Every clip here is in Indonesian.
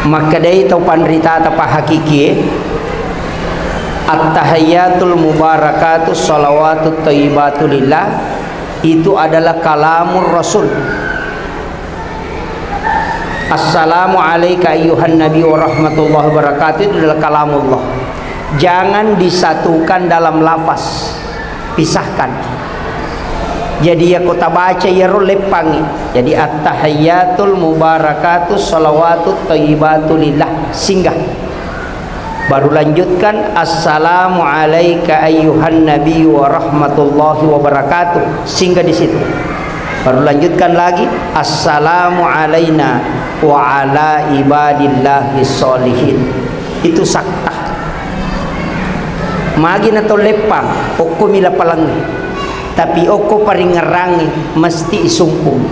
maka dari tau pandrita atau hakiki at-tahiyyatul mubarakatus salawatut thayyibatu lillah itu adalah kalamur Rasul. Assalamu alayka ayyuhan nabi wa rahmatullahi wa barakatuh itu adalah kalamullah. Jangan disatukan dalam lafaz, pisahkan. Jadi ya kota baca ya lepangi. Jadi at-tahiyyatul mubarakatus salawatut thayyibatu lillah, singgah. Baru lanjutkan assalamu alayka ayyuhan nabi wa rahmatullahi wa barakatuh, singgah di situ. Baru lanjutkan lagi assalamu alayna wa ala ibadillahi sholihin. Itu saktah. Magi na to lepang oko mila palangi. Tapi oko paringerangi mesti isungkung.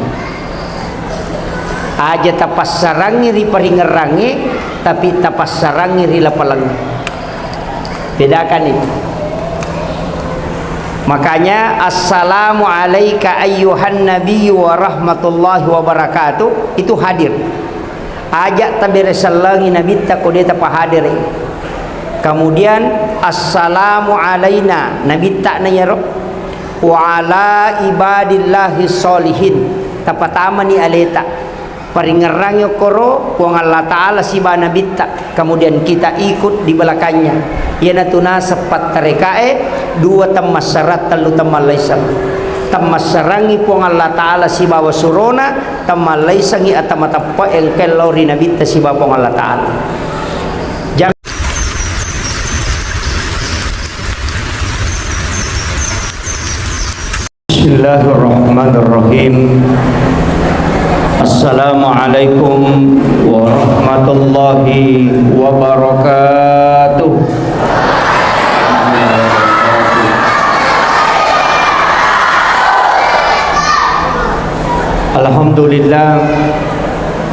Aja tapas sarangi ri paringerangi tapi tapas sarangi ri lapalangi. Bedakan itu. Makanya assalamu alayka ayyuhan nabi wa rahmatullahi wa barakatuh itu hadir. Ajak tabir salangi nabi ta kode ta hadir. Kemudian assalamu alaina nabi ta na yaro wa ala ibadillahi sholihin tapatama ni aleta paringerangyo koro kuang Allah Ta'ala si bana bitta, kemudian kita ikut di belakangnya. Yana tuna sepat tarekae dua tamassarat telu tamalaisang tamassarangi kuang Allah Ta'ala si bawa surona tamalaisangi atamatapa yang kelori nabitta si bawa kuang Allah Ta'ala. Bismillahirrahmanirrahim. Assalamualaikum warahmatullahi wabarakatuh.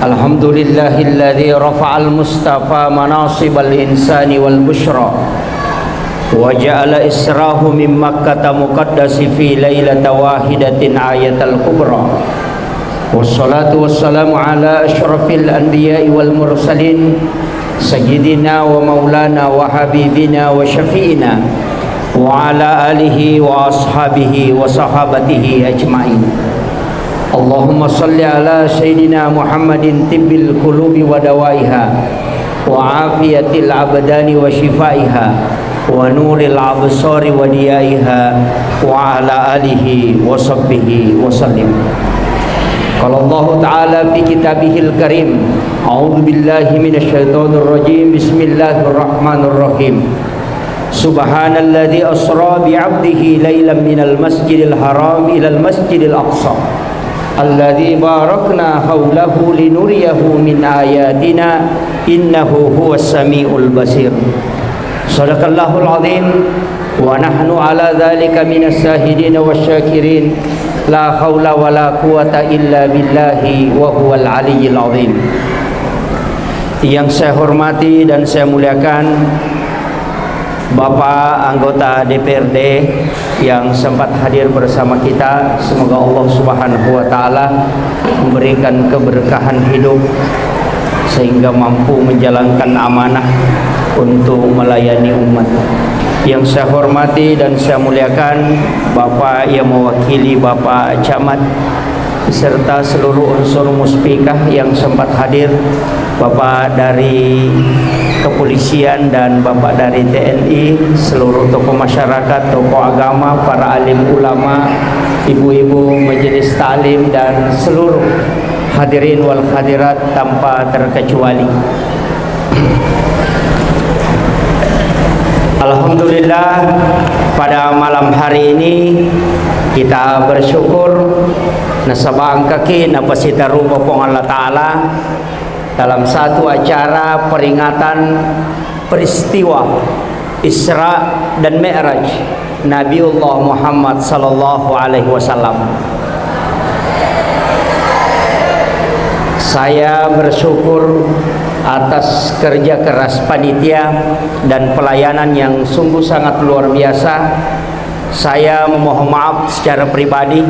Alhamdulillahilladzi rafa'al mustafa manasibal insani wal bushra wa ja'ala israhu min makkata muqaddasi fi lailata wahidatin ayatal kubra. Wassalatu wassalamu ala asyrafil anbiya'i wal mursalin sayyidina wa maulana wa habibina wa syafi'ina wa ala alihi wa ashabihi wa sahabatihi ajma'in. Allahumma salli ala sayyidina Muhammadin tibbil qulubi wa dawaiha wa afiyatil abdani wa shifaiha wa nuril absari wa diyaiha wa ala alihi wa sahbihi wa sallim. Qala Allah Ta'ala fi kitabihil karim a'udzu billahi minasyaitonir rajim bismillahirrahmanirrahim subhanalladzi asra bi 'abdihi lailan minal masjidil haram ilal masjidil aqsa alladzi barakna haulahu linuriyahu min ayatina innahu huwas samiul basir. Sadaqallahul azim wa nahnu ala dzalika minas syahidin wasyakirin. La haula wa la quwata illa billahi wa huwal aliyyil azim. Yang saya hormati dan saya muliakan Bapak anggota DPRD yang sempat hadir bersama kita, semoga Allah Subhanahu wa taala memberikan keberkahan hidup sehingga mampu menjalankan amanah untuk melayani umat. Yang saya hormati dan saya muliakan Bapak yang mewakili Bapak Camat beserta seluruh unsur muspikah yang sempat hadir, Bapak dari kepolisian dan Bapak dari TNI, seluruh tokoh masyarakat, tokoh agama, para alim ulama, ibu-ibu majelis taklim dan seluruh hadirin wal hadirat tanpa terkecuali. Alhamdulillah, pada malam hari ini kita bersyukur nasabang kaki napasita rupa pong Allah Ta'ala dalam satu acara peringatan peristiwa Isra dan Mi'raj Nabiullah Muhammad sallallahu alaihi wasallam. Saya bersyukur atas kerja keras panitia dan pelayanan yang sungguh sangat luar biasa. Saya memohon maaf secara pribadi,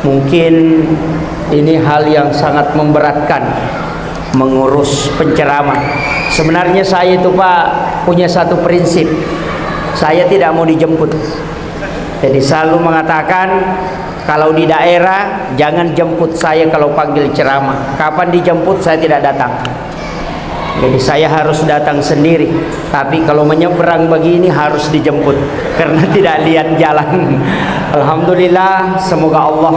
mungkin ini hal yang sangat memberatkan mengurus penceramah. Sebenarnya saya itu Pak punya satu prinsip, saya tidak mau dijemput. Jadi selalu mengatakan kalau di daerah jangan jemput saya kalau panggil ceramah. Kapan dijemput saya tidak datang. Jadi saya harus datang sendiri. Tapi kalau menyeberang begini harus dijemput karena tidak lihat jalan. Alhamdulillah, semoga Allah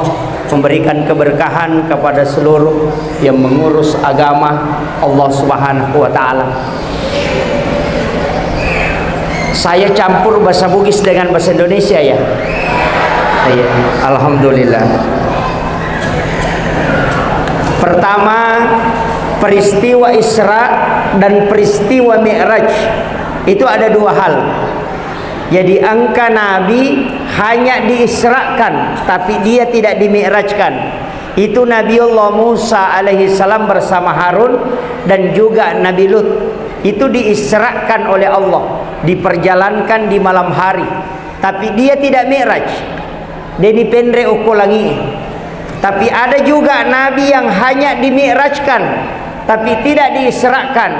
memberikan keberkahan kepada seluruh yang mengurus agama Allah Subhanahu wa taala. Saya campur bahasa Bugis dengan bahasa Indonesia ya. Iya, alhamdulillah. Pertama, peristiwa Isra dan peristiwa Mi'raj itu ada dua hal. Jadi angka Nabi hanya diisrakan, tapi dia tidak dimi'rajkan. Itu Nabiullah Musa alaihi salam bersama Harun dan juga Nabi Lut. Itu diisrakan oleh Allah, diperjalankan di malam hari. Tapi dia tidak mi'raj. Deni pendre ukolangi. Tapi ada juga Nabi yang hanya dimi'rajkan, tapi tidak diisrakan.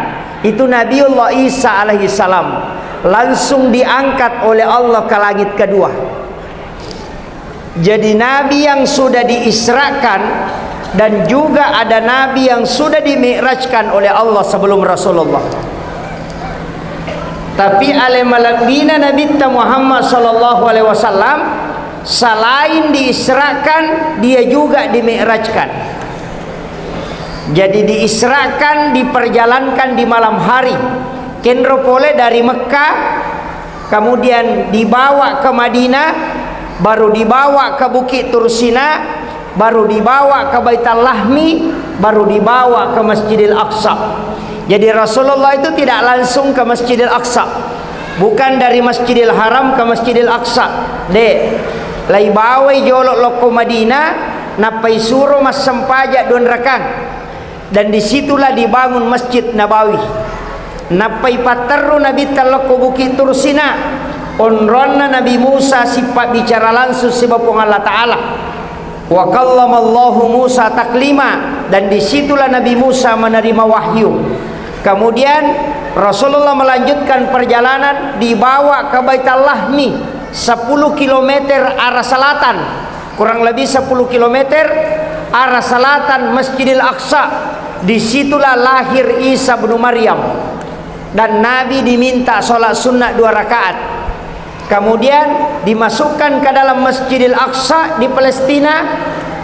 Itu Nabiullah Isa alaihi salam, langsung diangkat oleh Allah ke langit kedua. Jadi Nabi yang sudah diisrakan dan juga ada Nabi yang sudah dimi'rajkan oleh Allah sebelum Rasulullah. Tapi alamalabina Nabi Muhammad sallallahu alaihi wasallam selain diisrakan dia juga dimi'rajkan. Jadi diisrakan, diperjalankan di malam hari. Kendropole dari Mekah, kemudian dibawa ke Madinah, baru dibawa ke Bukit Tursina, baru dibawa ke Baitul Lahmi, baru dibawa ke Masjidil Aqsa. Jadi Rasulullah itu tidak langsung ke Masjidil Aqsa, bukan dari Masjidil Haram ke Masjidil Aqsa. Lai bawa jolok loko Madinah, napai suruh mas sempajak don rakang. Dan disitulah dibangun Masjid Nabawi. Napai paterru Nabi taloko Bukit Tursina, onronna Nabi Musa sifat bicara langsung sebab Allah Ta'ala. Wa kallamallahu Musa taklima, dan disitulah Nabi Musa menerima wahyu. Kemudian Rasulullah melanjutkan perjalanan, dibawa ke Baitul Lahmi 10 km arah selatan, kurang lebih 10 km arah selatan Masjidil Aqsa. Disitulah lahir Isa bin Maryam, dan Nabi diminta sholat sunnah 2 rakaat. Kemudian dimasukkan ke dalam Masjidil Aqsa di Palestina.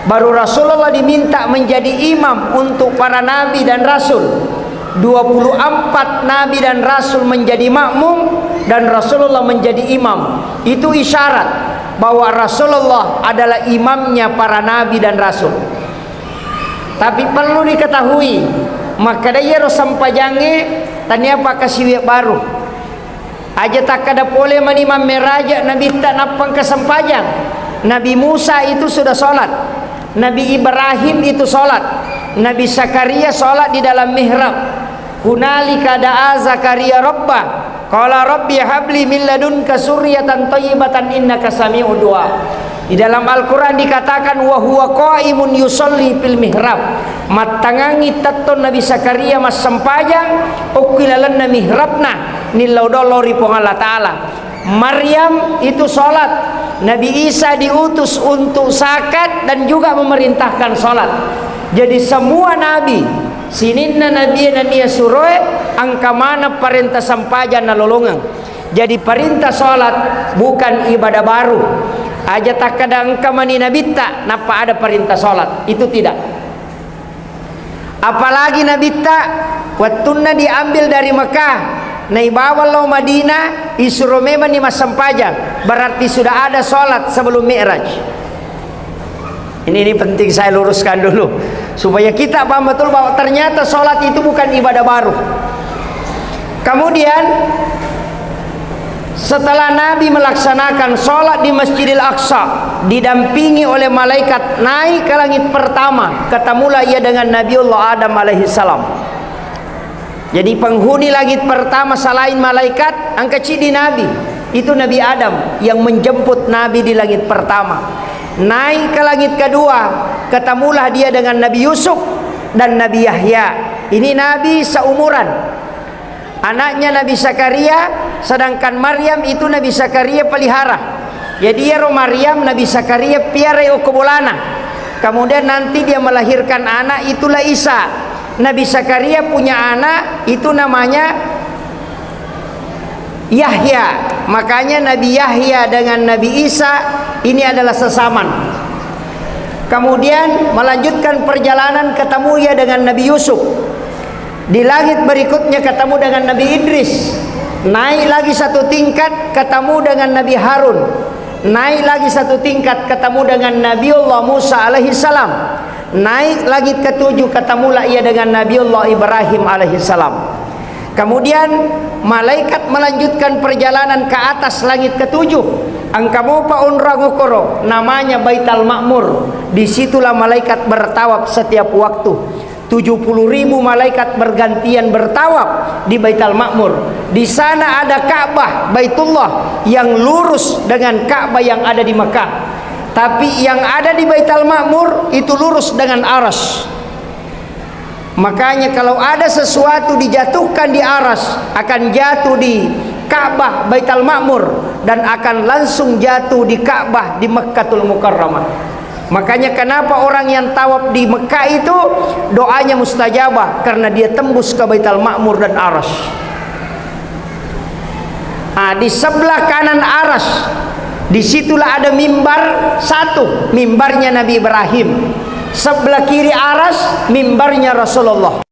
Baru Rasulullah diminta menjadi imam untuk para nabi dan rasul. 24 nabi dan rasul menjadi makmum dan Rasulullah menjadi imam. Itu isyarat bahwa Rasulullah adalah imamnya para nabi dan rasul. Tapi perlu diketahui, maka dia sampajange tanya apa kasih baru. Aja tak ada boleh menimam meraja Nabi tak napang kesampajang. Nabi Musa itu sudah sholat, Nabi Ibrahim itu sholat, Nabi Zakaria sholat di dalam mihrab. Hunalika da'a Zakaria rabbah, qala rabbi habli min ladunka suryatan thayyibatan innaka sami'ud du'a. Di dalam Al-Quran dikatakan wa huwa qaimun yusolli fil mihrab. Matangangi taton Nabi Zakaria mas sempajang ukilalan na mihrabna nilaudolori pong Allah Ta'ala. Maryam itu sholat, Nabi Isa diutus untuk zakat dan juga memerintahkan sholat. Jadi semua nabi sininna nabi dan dia suroe angka mana perintah sampajan na lolongang. Jadi perintah sholat bukan ibadah baru. Aja tak kadang kamani Nabi tak napa ada perintah sholat, itu tidak. Apalagi Nabi tak watunna diambil dari Mekah, naibawa lo Madinah, isuromema ni masampajang, berarti sudah ada sholat sebelum Mi'raj. Ini penting saya luruskan dulu supaya kita paham betul bahwa ternyata sholat itu bukan ibadah baru. Kemudian setelah Nabi melaksanakan sholat di Masjidil Aqsa, didampingi oleh malaikat naik ke langit pertama, ketemulah ia dengan Nabiullah Adam alaihi salam. Jadi penghuni langit pertama selain malaikat angkat cidi Nabi, itu Nabi Adam yang menjemput Nabi di langit pertama. Naik ke langit kedua, ketemulah dia dengan Nabi Yusuf. dan Nabi Yahya. Ini nabi seumuran. Anaknya Nabi Zakaria, sedangkan Maryam itu Nabi Zakaria pelihara. Jadi ya Maryam Nabi Zakaria piara okobolana. Kemudian nanti dia melahirkan anak, itulah Isa. Nabi Zakaria punya anak, itu namanya Yahya. Makanya Nabi Yahya dengan Nabi Isa ini adalah sesaman. Kemudian melanjutkan perjalanan, ketemu ya dengan Nabi Yusuf. Di langit berikutnya ketemu dengan Nabi Idris. Naik lagi satu tingkat, ketemu dengan Nabi Harun. Naik lagi satu tingkat, ketemu dengan Nabiullah Musa alaihi salam. Naik lagi ketujuh, ketemulah ia dengan Nabiullah Ibrahim alaihi salam. Kemudian malaikat melanjutkan perjalanan ke atas langit ketujuh. Angkamo pa unrangokoro, namanya Baitul Ma'mur. Disitulah malaikat bertawaf setiap waktu. 70.000 malaikat bergantian bertawaf di Baitul Ma'mur. Di sana ada Ka'bah Baitullah yang lurus dengan Ka'bah yang ada di Mekah. Tapi yang ada di Baitul Ma'mur itu lurus dengan aras. Makanya kalau ada sesuatu dijatuhkan di aras, akan jatuh di Ka'bah Baitul Ma'mur dan akan langsung jatuh di Ka'bah di Mekkatul Mukarramah. Makanya kenapa orang yang tawaf di Mekah itu doanya mustajabah, karena dia tembus ke Baitul Ma'mur dan aras. Di sebelah kanan aras, disitulah ada mimbar satu, mimbarnya Nabi Ibrahim. Sebelah kiri aras, mimbarnya Rasulullah.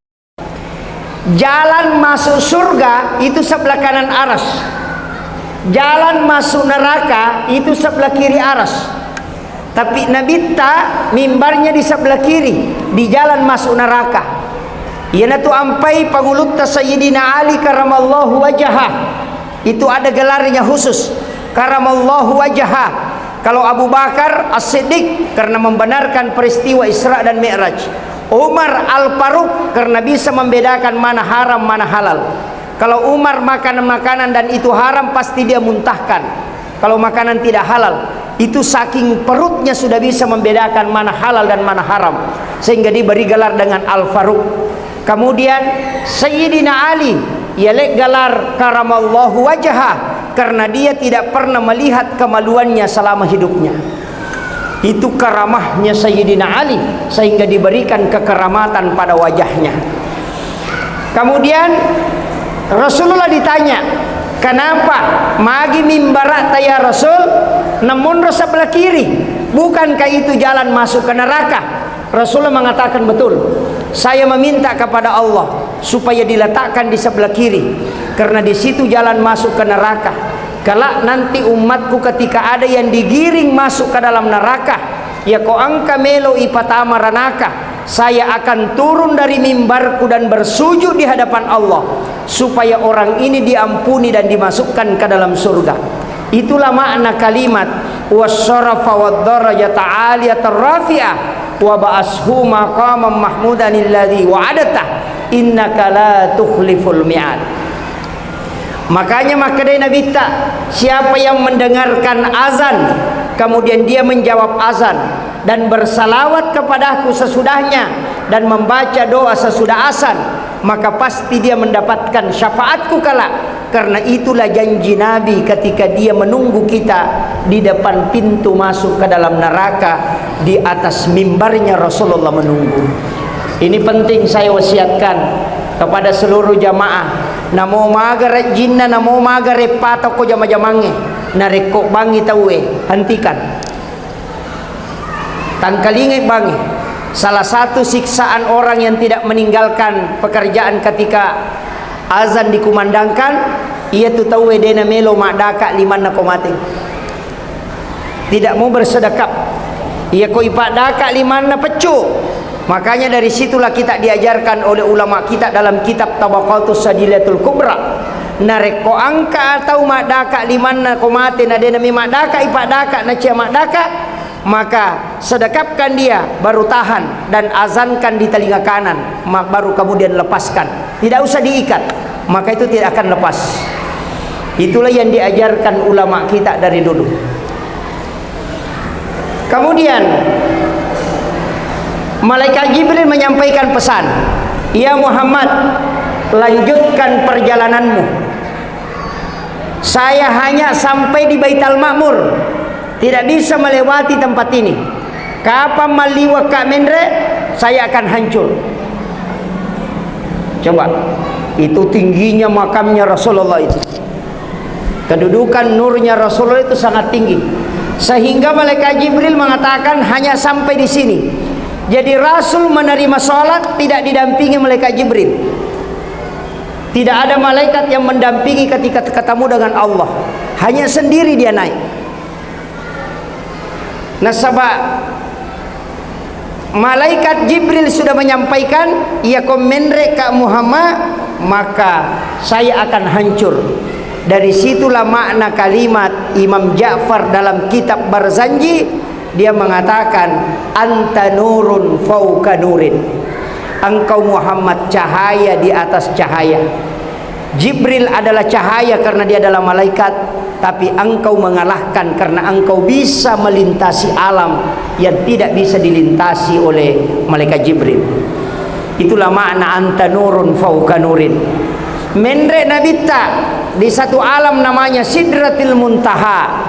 Jalan masuk surga itu sebelah kanan aras. Jalan masuk neraka itu sebelah kiri aras. Tapi Nabi mimbarnya di sebelah kiri, di jalan masuk neraka. Iana tu ampai pangulutta Sayyidina Ali karamallahu wajhah. Itu ada gelarnya khusus, karamallahu wajhah. Kalau Abu Bakar As-Siddiq karena membenarkan peristiwa Isra dan Mi'raj. Umar Al-Faruq karena bisa membedakan mana haram mana halal. Kalau Umar makan makanan dan itu haram, pasti dia muntahkan. Kalau makanan tidak halal, itu saking perutnya sudah bisa membedakan mana halal dan mana haram, sehingga diberi gelar dengan Al-Faruq. Kemudian Sayyidina Ali ialah gelar karamallahu wajhah, karena dia tidak pernah melihat kemaluannya selama hidupnya. Itu karamahnya Sayyidina Ali, sehingga diberikan kekeramatan pada wajahnya. Kemudian Rasulullah ditanya, kenapa magi mimbarat ya Rasul, namun sebelah kiri, bukankah itu jalan masuk ke neraka? Rasulullah mengatakan, betul, saya meminta kepada Allah supaya diletakkan di sebelah kiri, karena di situ jalan masuk ke neraka. Kalau nanti umatku ketika ada yang digiring masuk ke dalam neraka, ya ko angka melo ipatama ranaka, saya akan turun dari mimbarku dan bersujud di hadapan Allah supaya orang ini diampuni dan dimasukkan ke dalam surga. Itulah makna kalimat wasyarafa wad-darajata 'aliyatar rafi'ah wa ba'ashu maqaman mahmudan alladhi wa'adata innaka la tukhliful mi'ad. Makanya maka dari Nabi siapa yang mendengarkan azan kemudian dia menjawab azan dan bersalawat kepadaku sesudahnya dan membaca doa sesudah azan, maka pasti dia mendapatkan syafaatku kelak. Karena itulah janji Nabi ketika dia menunggu kita di depan pintu masuk ke dalam neraka, di atas mimbarnya Rasulullah menunggu. Ini penting saya wasiatkan kepada seluruh jamaah. Namo magare jinna, namo magare patok ko jama-jamange, nareko bangi tawe, hentikan. Tangkalingi bangi. Salah satu siksaan orang yang tidak meninggalkan pekerjaan ketika azan dikumandangkan, ia tu tahu dena melo madaka limanna ko mati. Tidak mau bersedekap, ia ko ipadaka limanna pecu. Makanya dari situlah kita diajarkan oleh ulama kita dalam kitab Tabaqatus Sadilatul Kubra, nareko angka atau madaka limanna ko mati, nadena mi madaka ipadaka na cia madaka, maka sedekapkan dia, baru tahan dan azankan di telinga kanan, baru kemudian lepaskan, tidak usah diikat, maka itu tidak akan lepas. Itulah yang diajarkan ulama kita dari dulu. Kemudian Malaikat Jibril menyampaikan pesan, "Ya Muhammad, lanjutkan perjalananmu. Saya hanya sampai di Baitul Ma'mur, tidak bisa melewati tempat ini. Kapan maliwak Kak Mendre, saya akan hancur." Coba, itu tingginya makamnya Rasulullah itu. Kedudukan nurnya Rasulullah itu sangat tinggi. Sehingga malaikat Jibril mengatakan hanya sampai di sini. Jadi Rasul menerima sholat tidak didampingi malaikat Jibril. Tidak ada malaikat yang mendampingi ketika ketemu dengan Allah. Hanya sendiri dia naik. Nah, sebab malaikat Jibril sudah menyampaikan, "Ya komendre Kak Muhammad, maka saya akan hancur." Dari situlah makna kalimat Imam Ja'far dalam kitab Barzanji. Dia mengatakan, "Anta nurun fauka nurin." Engkau Muhammad cahaya di atas cahaya. Jibril adalah cahaya karena dia adalah malaikat, tapi engkau mengalahkan karena engkau bisa melintasi alam yang tidak bisa dilintasi oleh malaikat Jibril. Itulah makna anta nurun fauka nurin. Mendre Nabita di satu alam namanya Sidratil Muntaha,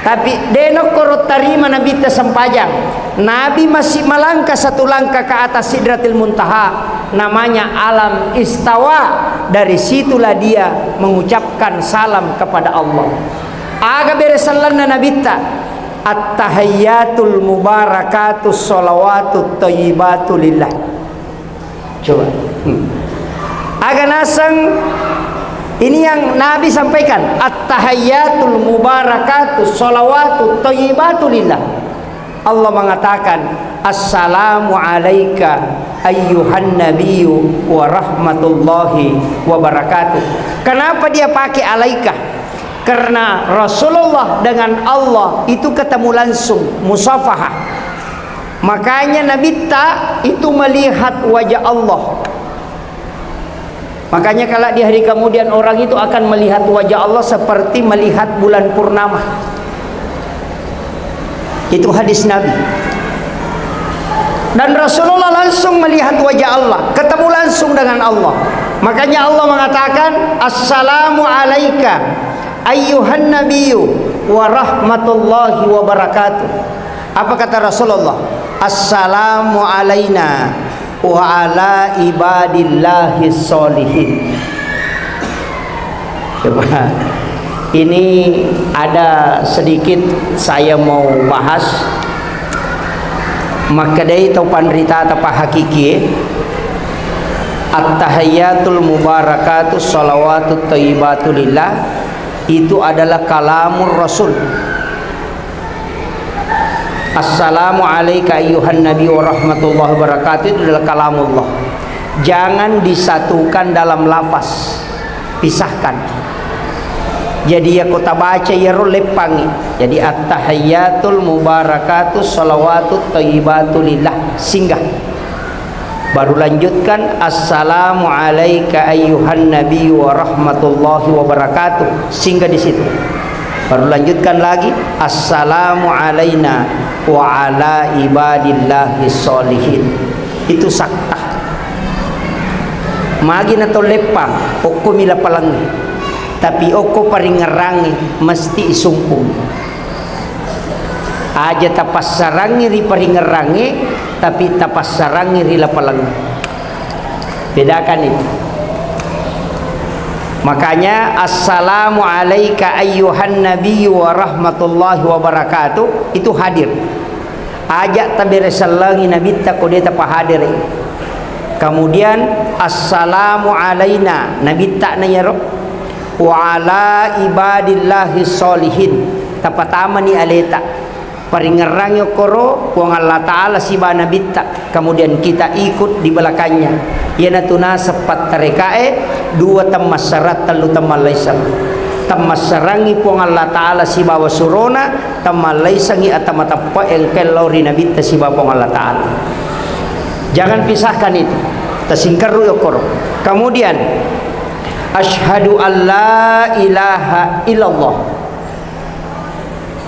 tapi denok korot tarima Nabita sempajang. Nabi masih melangkah satu langkah ke atas Sidratil Muntaha, namanya alam istawa. Dari situlah dia mengucapkan salam kepada Allah. Aga beresallanna Nabita, at-tahiyyatul mubarakatus sholawatut thayyibatu lillah. Coba. Aga nasang ini yang Nabi sampaikan, at-tahiyyatul mubarakatus sholawatut thayyibatu lillah. Allah mengatakan, "Assalamu alayka ayyuhan nabiyyu wa rahmatullahi wa barakatuh." Kenapa dia pakai alaika? Karena Rasulullah dengan Allah itu ketemu langsung, musafahah. Makanya Nabi itu melihat wajah Allah. Makanya kalau di hari kemudian orang itu akan melihat wajah Allah seperti melihat bulan purnama. Itu hadis Nabi. Dan Rasulullah langsung melihat wajah Allah, ketemu langsung dengan Allah. Makanya Allah mengatakan, "Assalamu alayka ayyuhan nabiyyu wa rahmatullahi wa barakatuh." Apa kata Rasulullah? "Assalamu alayna wa ala ibadillahi sholihin." Coba, ini ada sedikit saya mau bahas. Makadai tau pandrita atau hakiki, at-tahiyyatul mubarakatus sholawatut thayyibatu lillah, itu adalah kalamur Rasul. Assalamu alayka ayyuhan nabi wa rahmatullahi wa barakatuh, itu adalah kalamullah. Jangan disatukan dalam lafaz, pisahkan. Jadi ya kota baca ya lepangi. Jadi at-tahiyyatul mubarakatus sholawatut thayyibatu lillah, singgah. Baru lanjutkan assalamu alayka ayyuhan nabi wa rahmatullahi wa barakatuh, singgah di situ. Baru lanjutkan lagi assalamu alayna wa ala ibadillahi sholihin. Itu sakta. Magi na to lepang okko mila palangi. Tapi oko paringerangi mesti isumpung. Aja tapas sarangi ri paringerangi, tapi tapas sarangi ri lapalang. Bedakan itu. Makanya assalamu alayka ayyuhan nabiyyu wa rahmatullahi wa barakatuh itu hadir. Aja taberesallangi nabi ta kode ta hadir. Kemudian assalamu alaina nabi ta na yaro wa ala ibadillahi sholihin, tapatama ni aleta paringerang koro wong Allah Ta'ala si bana bitta. Kemudian kita ikut di belakangnya. Yana tuna sepat tarekae dua temas syarat telu tamalaysan. Temas serangi wong Allah Ta'ala si bawa surona tamalaysangi atamatapa engkel lori nabitta si bawa wong Allah Ta'ala. Jangan pisahkan itu. Tasingkaru koro. Kemudian asyhadu an la ilaha illallah.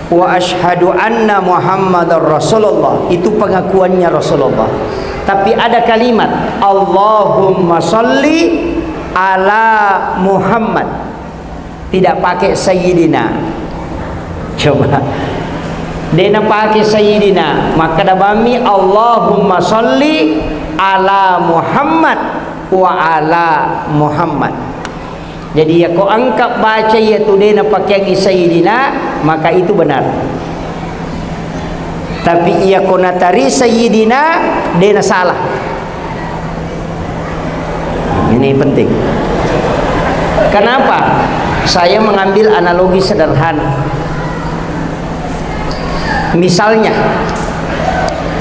wa asyhadu anna Muhammadar Rasulullah. Itu pengakuannya Rasulullah. Tapi ada kalimat Allahumma sholli ala Muhammad, tidak pakai sayyidina. Coba dena pakai sayyidina, maka dabami Allahumma sholli ala Muhammad wa ala Muhammad. Jadi ya kau angkat baca ya tu dena pakai sayyidina, maka itu benar. Tapi ia kau natari sayyidina, dena salah. Ini penting. Kenapa? Saya mengambil analogi sederhana. Misalnya,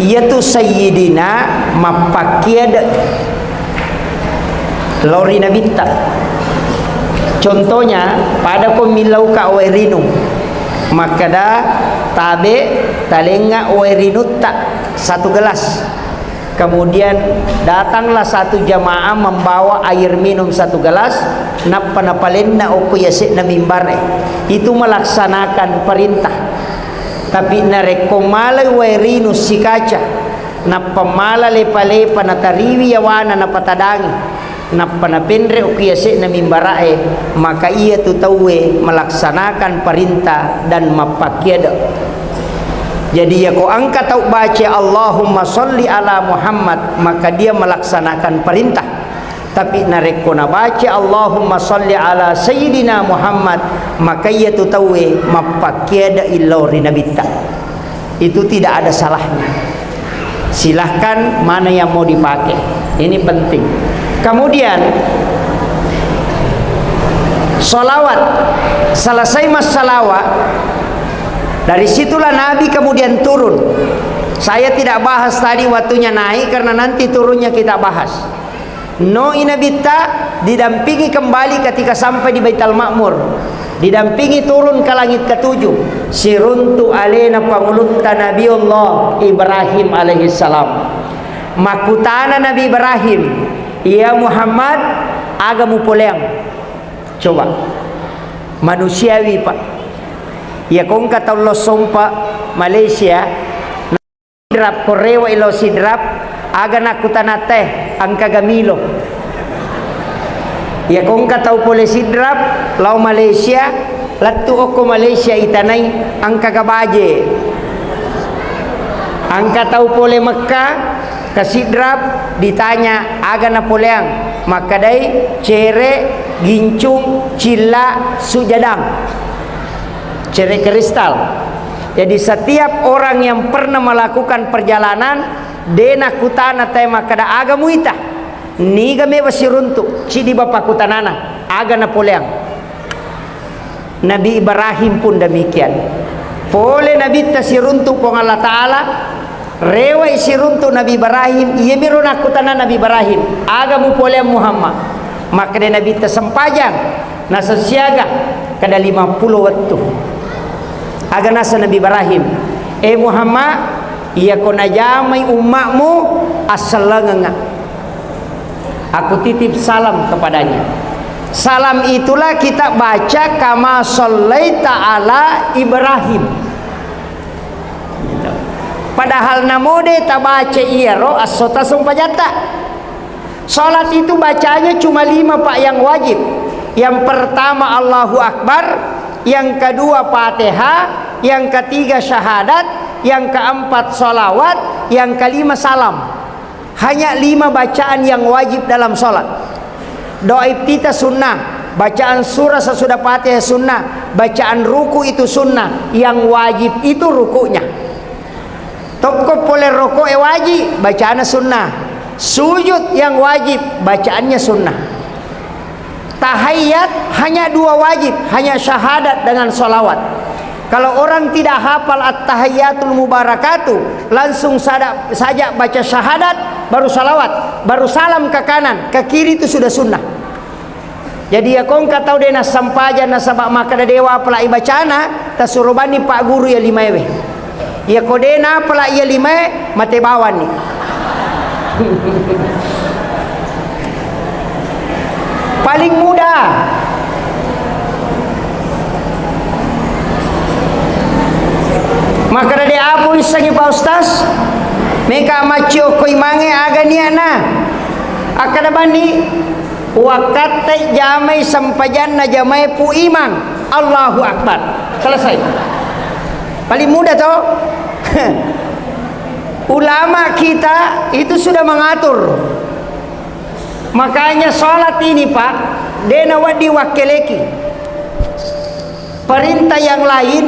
ia tu sayyidina mapakiad lori nabita. Contohnya, pada ko milau ka wairinu, maka da tabe talenga wairinutta satu gelas. Kemudian datanglah satu jamaah membawa air minum satu gelas, napanapalenna okuyase na mimbare. Itu melaksanakan perintah. Tapi narekomala wairinu si kaca, napamala lepa-lepa natariwi yawana napatadangi, napanapendre okuyase na mimbarae, maka ia tutawe melaksanakan perintah dan mapakiada. Jadi ya kau angkat tau baca Allahumma sholli ala Muhammad, maka dia melaksanakan perintah. Tapi nareko na baca Allahumma sholli ala Sayyidina Muhammad, maka ia tu tahu mapakiada illori nabita. Itu tidak ada salahnya. Silahkan mana yang mau dipakai. Ini penting. Kemudian salawat. Selesai mas salawat, dari situlah Nabi kemudian turun. Saya tidak bahas tadi waktunya naik karena nanti turunnya kita bahas. No inabita didampingi kembali ketika sampai di Baitul Ma'mur, didampingi turun ke langit ketujuh. Siruntu alena pangulutta Nabiullah Ibrahim alaihissalam. Makutana Nabi Ibrahim, ya Muhammad agamu poleang. Coba manusiawi pak. Ya kong kata Allah sompa Malaysia sidrap korewa ilo sidrap aga nakutana teh ang kagamilo. Ya kong kataw pole sidrap lau Malaysia latu oko Malaysia itanay ang kagabaje. Ang kataw pole Mekah ke sidrap ditanya aga na poleang, maka day cere gincung cila sujadang, cere kristal. Jadi setiap orang yang pernah melakukan perjalanan dena kutana tema kada aga muita niga me wasiruntu cidi bapa kutanana aga na poleang. Nabi Ibrahim pun demikian. Pole Nabi tasiruntu pong Allah Ta'ala rewa isiruntu Nabi Ibrahim iya miro nakutana Nabi Ibrahim aga mu poleang Muhammad. Maka de Nabi tasempajang nasa siaga kada 50 waktu aga nasa Nabi Ibrahim, Muhammad, iya ko najamay umakmu assalanganga. Aku titip salam kepadanya. Salam itulah kita baca kama shallaita ala Ibrahim. Padahal namode ta baca iya ro as-sota sumpajata. Salat itu bacanya cuma 5 pak yang wajib. Yang pertama Allahu Akbar, yang kedua Fatihah, yang ketiga syahadat, yang keempat salawat, yang kelima salam. Hanya 5 bacaan yang wajib dalam salat. Doa iftitah sunnah, bacaan surah sesudah Fatihah sunnah, bacaan ruku itu sunnah, yang wajib itu rukunya. Toko boleh ruku wajib, bacaannya sunnah. Sujud yang wajib, bacaannya sunnah. Tahiyat hanya 2 wajib, hanya syahadat dengan salawat. Kalau orang tidak hafal at-tahiyatul mubarakatuh, langsung saja baca syahadat, baru salawat, baru salam ke kanan, ke kiri itu sudah sunnah. Jadi ya kong katau dena sampaja na sabak maka dewa pelai bacana tasurubani pak guru ya 5 ewe. Ya kodena pelai ya 5 mate bawan nih. Paling mudah Pak Ustaz meka macio koi mange agania na akada bani wakate jamai sampajan na jamai pu imang Allahu Akbar selesai. Paling mudah toh. Ulama kita itu sudah mengatur. Makanya sholat ini Pak, dena wadi wakeleki. Perintah yang lain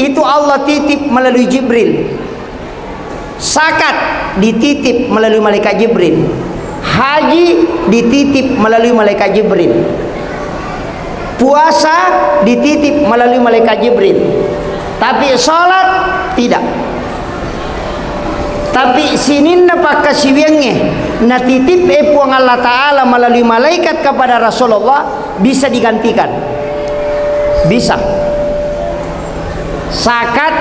itu Allah titip melalui Jibril. Zakat dititip melalui malaikat Jibril. Haji dititip melalui malaikat Jibril. Puasa dititip melalui malaikat Jibril. Tapi sholat tidak. Tapi sinin na pakasiwenge na titip puang Allah Ta'ala melalui malaikat kepada Rasulullah bisa digantikan. Bisa. Zakat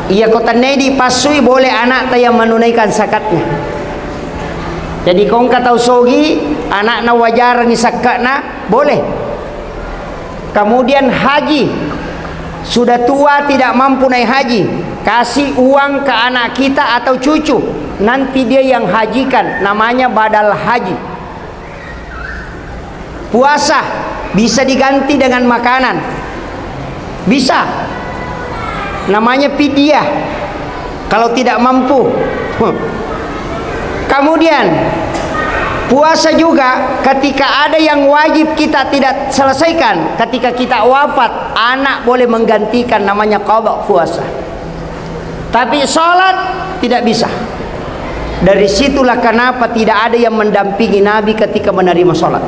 ia kota nedi pasui boleh anak ta yang menunaikan zakatnya. Jadi kau tahu sogi anak na wajar ni zakatna boleh. Kemudian haji sudah tua tidak mampu naik haji, kasih uang ke anak kita atau cucu, nanti dia yang hajikan, namanya badal haji. Puasa bisa diganti dengan makanan, bisa, namanya fidyah kalau tidak mampu. Kemudian puasa juga ketika ada yang wajib kita tidak selesaikan, ketika kita wafat anak boleh menggantikan, namanya qadha puasa. Tapi sholat tidak bisa. Dari situlah kenapa tidak ada yang mendampingi Nabi ketika menerima sholat.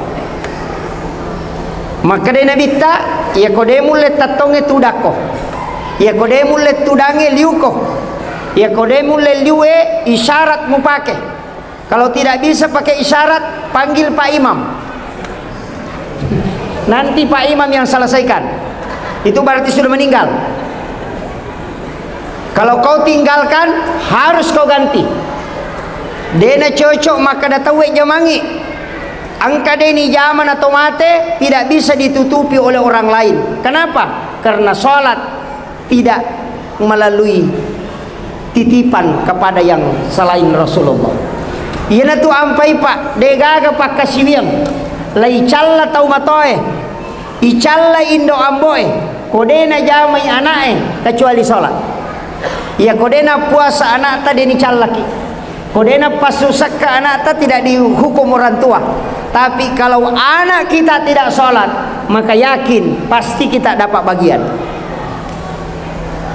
Maka dari Nabi tak ya kodemu le tatonge tudako, ya kodemu le tudange liuko, ya kodemu le liue isyarat mu pakai. Kalau tidak bisa pakai isyarat, panggil Pak Imam. Nanti Pak Imam yang selesaikan. Itu berarti sudah meninggal. Kalau kau tinggalkan, harus kau ganti. Dena cocok maka datawe jamangi. Angka deni zaman atau mate tidak bisa ditutupi oleh orang lain. Kenapa? Karena sholat tidak melalui titipan kepada yang selain Rasulullah. Iyana tu ampai Pak degaga pak kasiwiang lai challa tau matoe icalla indo amboe kodena jamai anae kecuali sholat. Ya kodena puasa anak ta deni callaki, kodena pasusak ke anak ta tidak dihukum orang tua. Tapi kalau anak kita tidak sholat, maka yakin pasti kita dapat bagian.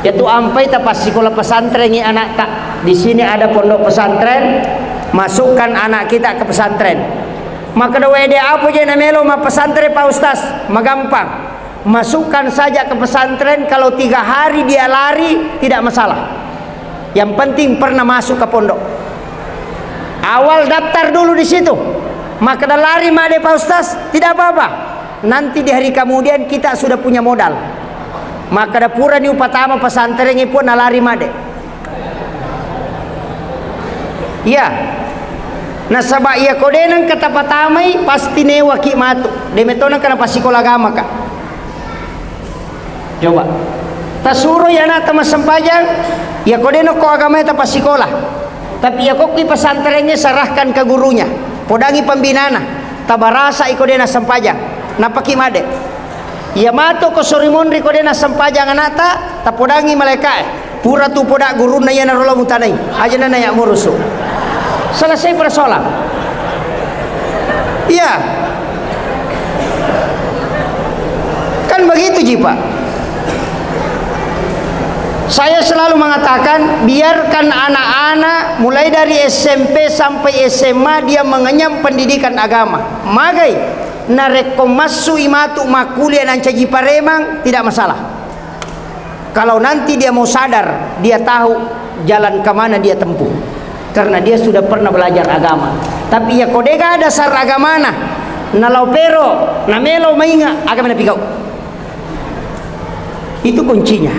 Yaitu ampai ta pas sekolah pesantren ni anak tak. Di sini ada pondok pesantren, masukkan anak kita ke pesantren. Maka da wede apa je na melo ma pesantren Pak Ustaz, magampang. Masukkan saja ke pesantren, kalau 3 hari dia lari tidak masalah. Yang penting pernah masuk ke pondok. Awal daftar dulu di situ. Maka da lari made Pak Ustaz, tidak apa-apa. Nanti di hari kemudian kita sudah punya modal. Maka da pura ni upatama pesantren ni pun na lari made. Ya. Nah sabak ia kodenan kata patamai pasti newa ki matu. Demetona kana pasikola agama kak. Coba. Tasuro ya na tama sempajang, ya kodeno ko agama ta pasikola. Tapi ya kok ki pesantrennya serahkan ke gurunya. Podangi pembinana. Tabarasa ikodena sempajang. Napaki made. Ya matu ko sorimondri kodena sempajang anata tapodangi malaikat. Pura tu podak guruna ya narola mutanai. Aja na ya murusu. Selesai persoalan. Iya. Kan begitu Ji Pak. Saya selalu mengatakan biarkan anak-anak mulai dari SMP sampai SMA dia mengenyam pendidikan agama. Magai narekomasu imatu makulia nan caji paremang tidak masalah. Kalau nanti dia mau sadar, dia tahu jalan kemana dia tempuh. Karena dia sudah pernah belajar agama. Tapi ya kodega dasar agama na nalau pero namelo mainga agama na pigau. Itu kuncinya.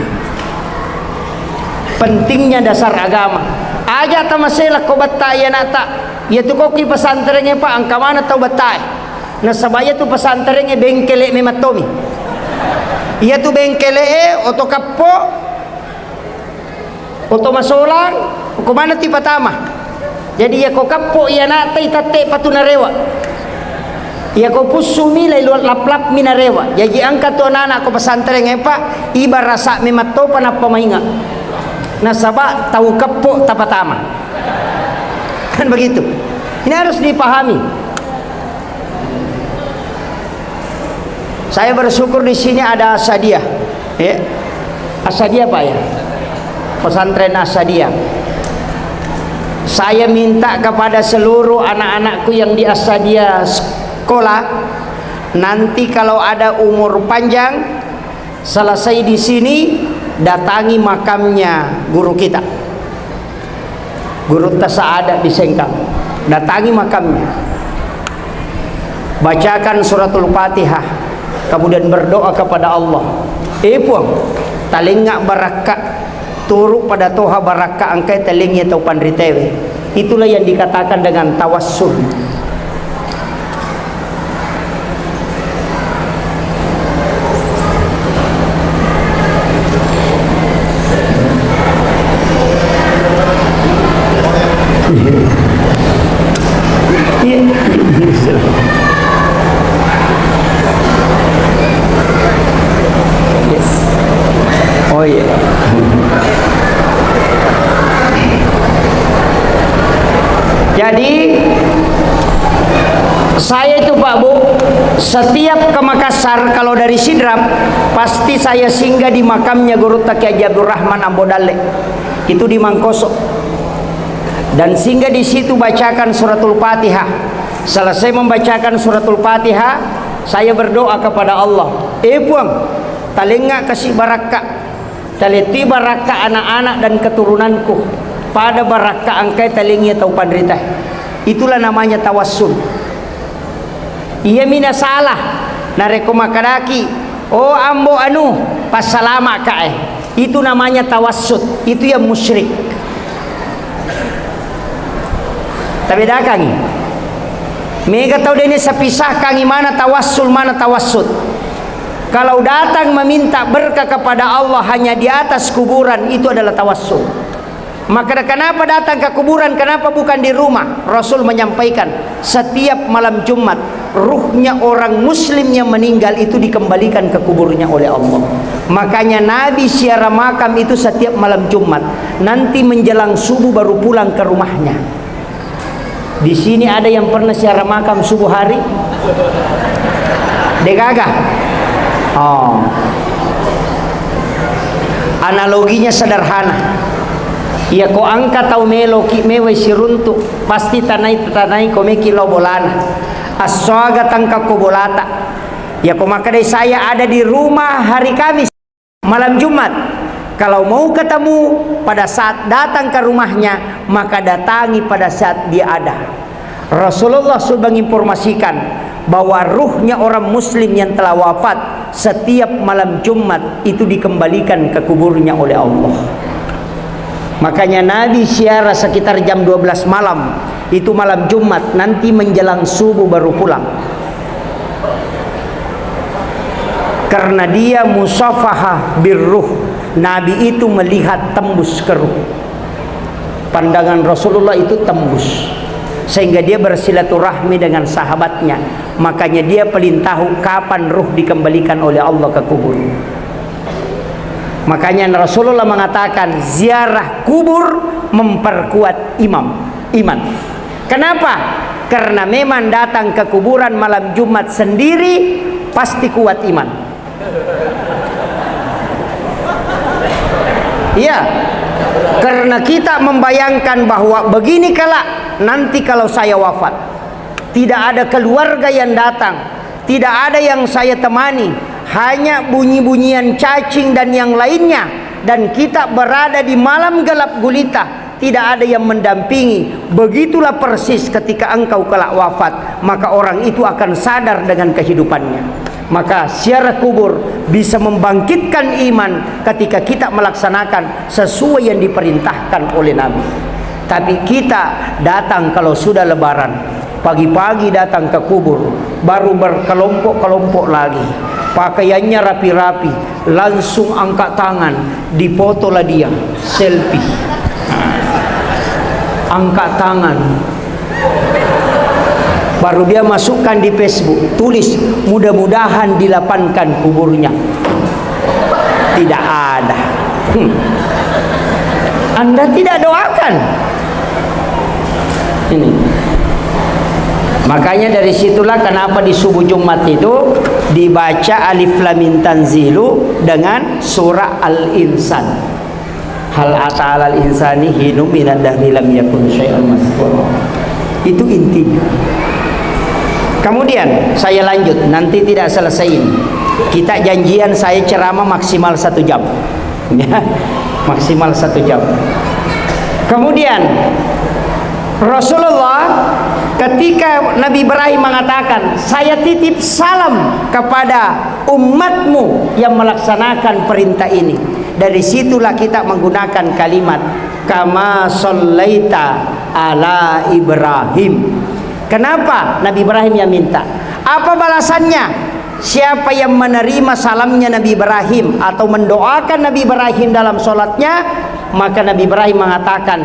Pentingnya dasar agama. Aja tamasela ko battay nata. Ya tu ko ki pesantrennya Pak angka mana tau battay. Na sabaya tu pesantrennya bengkele mematomi. Ya tu bengkele oto kappo Oto masolang, kumana ti patama. Jadi ya ko kappo ya na tay tate patunarewa. Ya ko pusumi lay laplap minarewa. Jadi angkat to anak ko pesantren ngepa iba rasa memato pana pamainga. Nasaba tahu kappo tapatama. Kan begitu. Ini harus dipahami. Saya bersyukur di sini ada Asadiyah. Ya. Asadiyah Pak ya. Pesantren Asadiyah. Saya minta kepada seluruh anak-anakku yang di Asadiyah sekolah, nanti kalau ada umur panjang selesai di sini datangi makamnya guru kita, Guru Tasa'ada di Sengkang. Datangi makamnya, bacakan suratul Fatihah, kemudian berdoa kepada Allah. Puang talingak barakak turuk pada toha baraka angkai telingnya tau pandritewe. Itulah yang dikatakan dengan tawassul. Oh iya. Jadi saya itu Pak Bu, setiap ke Makassar kalau dari Sidrap pasti saya singgah di makamnya Guru Taki Haji Abdul Rahman Ambodale. Itu di Mangkoso. Dan singgah di situ bacakan suratul Fatihah. Selesai membacakan suratul Fatihah, saya berdoa kepada Allah. Puang, talinga kasih barakah, taliti barakah anak-anak dan keturunanku. Pada barakah angkai talingnya tau pandrita. Itulah namanya tawassul. Iya mina salah nareko makadaki. Oh ambo anu pasalama kae. Itu namanya tawassul. Itu yang musyrik. Tapi dah kangi. Mega tahu dene sepisah kangi mana tawassul mana tawassut. Kalau datang meminta berkah kepada Allah hanya di atas kuburan, itu adalah tawassul. Maka kenapa datang ke kuburan, kenapa bukan di rumah? Rasul menyampaikan setiap malam Jumat ruhnya orang muslim yang meninggal itu dikembalikan ke kuburnya oleh Allah. Makanya Nabi ziarah makam itu setiap malam Jumat. Nanti menjelang subuh baru pulang ke rumahnya. Di sini ada yang pernah ziarah makam subuh hari? Degagah? Oh. Analoginya sederhana. Ya ko angka tau melo ki mewe siruntu pasti tanai ko meki lo bolana aswaga tangka ko bolata. Ya ko maka dai saya ada di rumah hari Kamis malam Jumat. Kalau mau ketemu pada saat datang ke rumahnya, maka datangi pada saat dia ada. Rasulullah sudah menginformasikan bahwa ruhnya orang muslim yang telah wafat setiap malam Jumat itu dikembalikan ke kuburnya oleh Allah. Makanya Nabi ziarah sekitar jam 12 malam. Itu malam Jumat, nanti menjelang subuh baru pulang. Karena dia musafahah birruh. Nabi itu melihat tembus ke ruh. Pandangan Rasulullah itu tembus. Sehingga dia bersilaturahmi dengan sahabatnya. Makanya dia paling tahu kapan ruh dikembalikan oleh Allah ke kubur. Makanya Rasulullah mengatakan ziarah kubur memperkuat iman. Kenapa? Karena memang datang ke kuburan malam Jumat sendiri pasti kuat iman. Iya. Karena kita membayangkan bahwa begini kala nanti kalau saya wafat, tidak ada keluarga yang datang, tidak ada yang saya temani, hanya bunyi-bunyian cacing dan yang lainnya, dan kita berada di malam gelap gulita, tidak ada yang mendampingi. Begitulah persis ketika engkau kelak wafat, maka orang itu akan sadar dengan kehidupannya. Maka ziarah kubur bisa membangkitkan iman ketika kita melaksanakan sesuai yang diperintahkan oleh Nabi. Tapi kita datang kalau sudah lebaran, pagi-pagi datang ke kubur, baru berkelompok-kelompok lagi. pakaiannya rapi-rapi, langsung angkat tangan, difotolah dia, selfie, angkat tangan, baru dia masukkan di Facebook, tulis mudah-mudahan dilapangkan kuburnya. Tidak ada. Anda tidak doakan ini. Makanya dari situlah kenapa di subuh Jumat itu dibaca Alif Lam Mim Tanzilu dengan surah Al-Insan. Hal ata'al al-insani hinu minad dahri lam yakun syai'an mazkura. Itu intinya. Kemudian saya lanjut, nanti tidak selesai ini. Kita janjian saya ceramah maksimal 1 jam. Ya, maksimal 1 jam. Kemudian Rasulullah ketika Nabi Ibrahim mengatakan, saya titip salam kepada umatmu yang melaksanakan perintah ini. Dari situlah kita menggunakan kalimat kama shallaita ala Ibrahim. Kenapa Nabi Ibrahim yang minta? Apa balasannya? Siapa yang menerima salamnya Nabi Ibrahim atau mendoakan Nabi Ibrahim dalam sholatnya, maka Nabi Ibrahim mengatakan,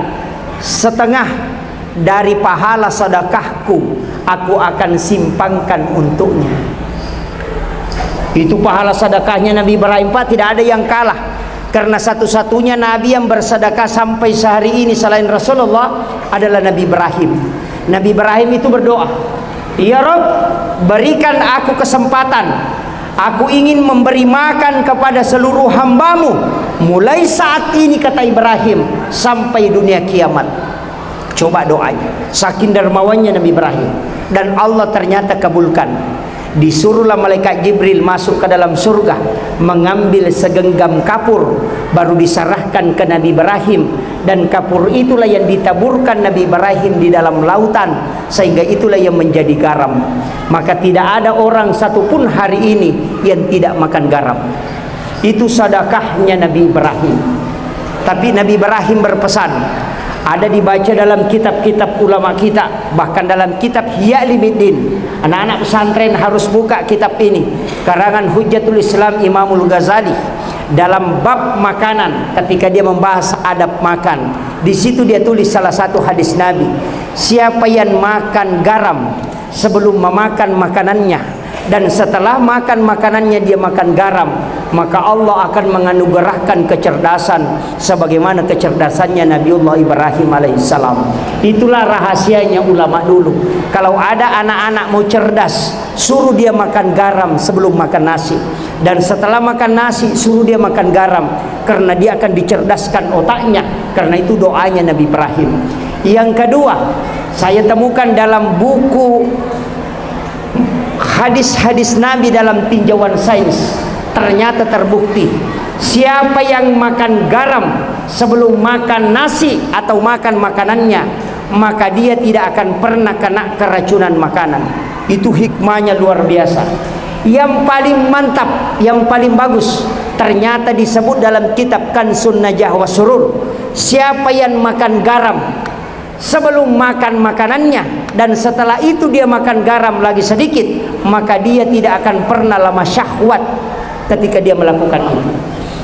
setengah dari pahala sedekahku aku akan simpangkan untuknya. Itu pahala sedekahnya Nabi Ibrahim, Pak, tidak ada yang kalah. Karena satu-satunya Nabi yang bersedekah sampai sehari ini selain Rasulullah adalah Nabi Ibrahim. Nabi Ibrahim itu berdoa, ya Rob, berikan aku kesempatan. Aku ingin memberi makan kepada seluruh hambamu mulai saat ini, kata Ibrahim, sampai dunia kiamat. Coba doanya, saking dermawannya Nabi Ibrahim. Dan Allah ternyata kabulkan. Disuruhlah malaikat Jibril masuk ke dalam surga, mengambil segenggam kapur, baru diserahkan ke Nabi Ibrahim. Dan kapur itulah yang ditaburkan Nabi Ibrahim di dalam lautan, sehingga itulah yang menjadi garam. Maka tidak ada orang satupun hari ini yang tidak makan garam. Itu sedekahnya Nabi Ibrahim. Tapi Nabi Ibrahim berpesan, ada dibaca dalam kitab-kitab ulama kita, bahkan dalam kitab Ihya Ulumuddin. Anak-anak pesantren harus buka kitab ini, karangan Hujjatul Islam Imamul Ghazali. Dalam bab makanan, ketika dia membahas adab makan, di situ dia tulis salah satu hadis Nabi, siapa yang makan garam sebelum memakan makanannya, dan setelah makan makanannya dia makan garam, maka Allah akan menganugerahkan kecerdasan sebagaimana kecerdasannya Nabiullah Ibrahim alaihissalam. Itulah rahasianya ulama dulu. Kalau ada anak-anak mau cerdas, suruh dia makan garam sebelum makan nasi, dan setelah makan nasi suruh dia makan garam, karena dia akan dicerdaskan otaknya. Karena itu doanya Nabi Ibrahim. Yang kedua, saya temukan dalam buku hadis-hadis Nabi dalam tinjauan sains, ternyata terbukti siapa yang makan garam sebelum makan nasi atau makan makanannya, maka dia tidak akan pernah kena keracunan makanan. Itu hikmahnya luar biasa. Yang paling mantap, yang paling bagus, ternyata disebut dalam kitab Kansun Najah wa Surur, siapa yang makan garam sebelum makan makanannya dan setelah itu dia makan garam lagi sedikit, maka dia tidak akan pernah lama syahwat ketika dia melakukan itu.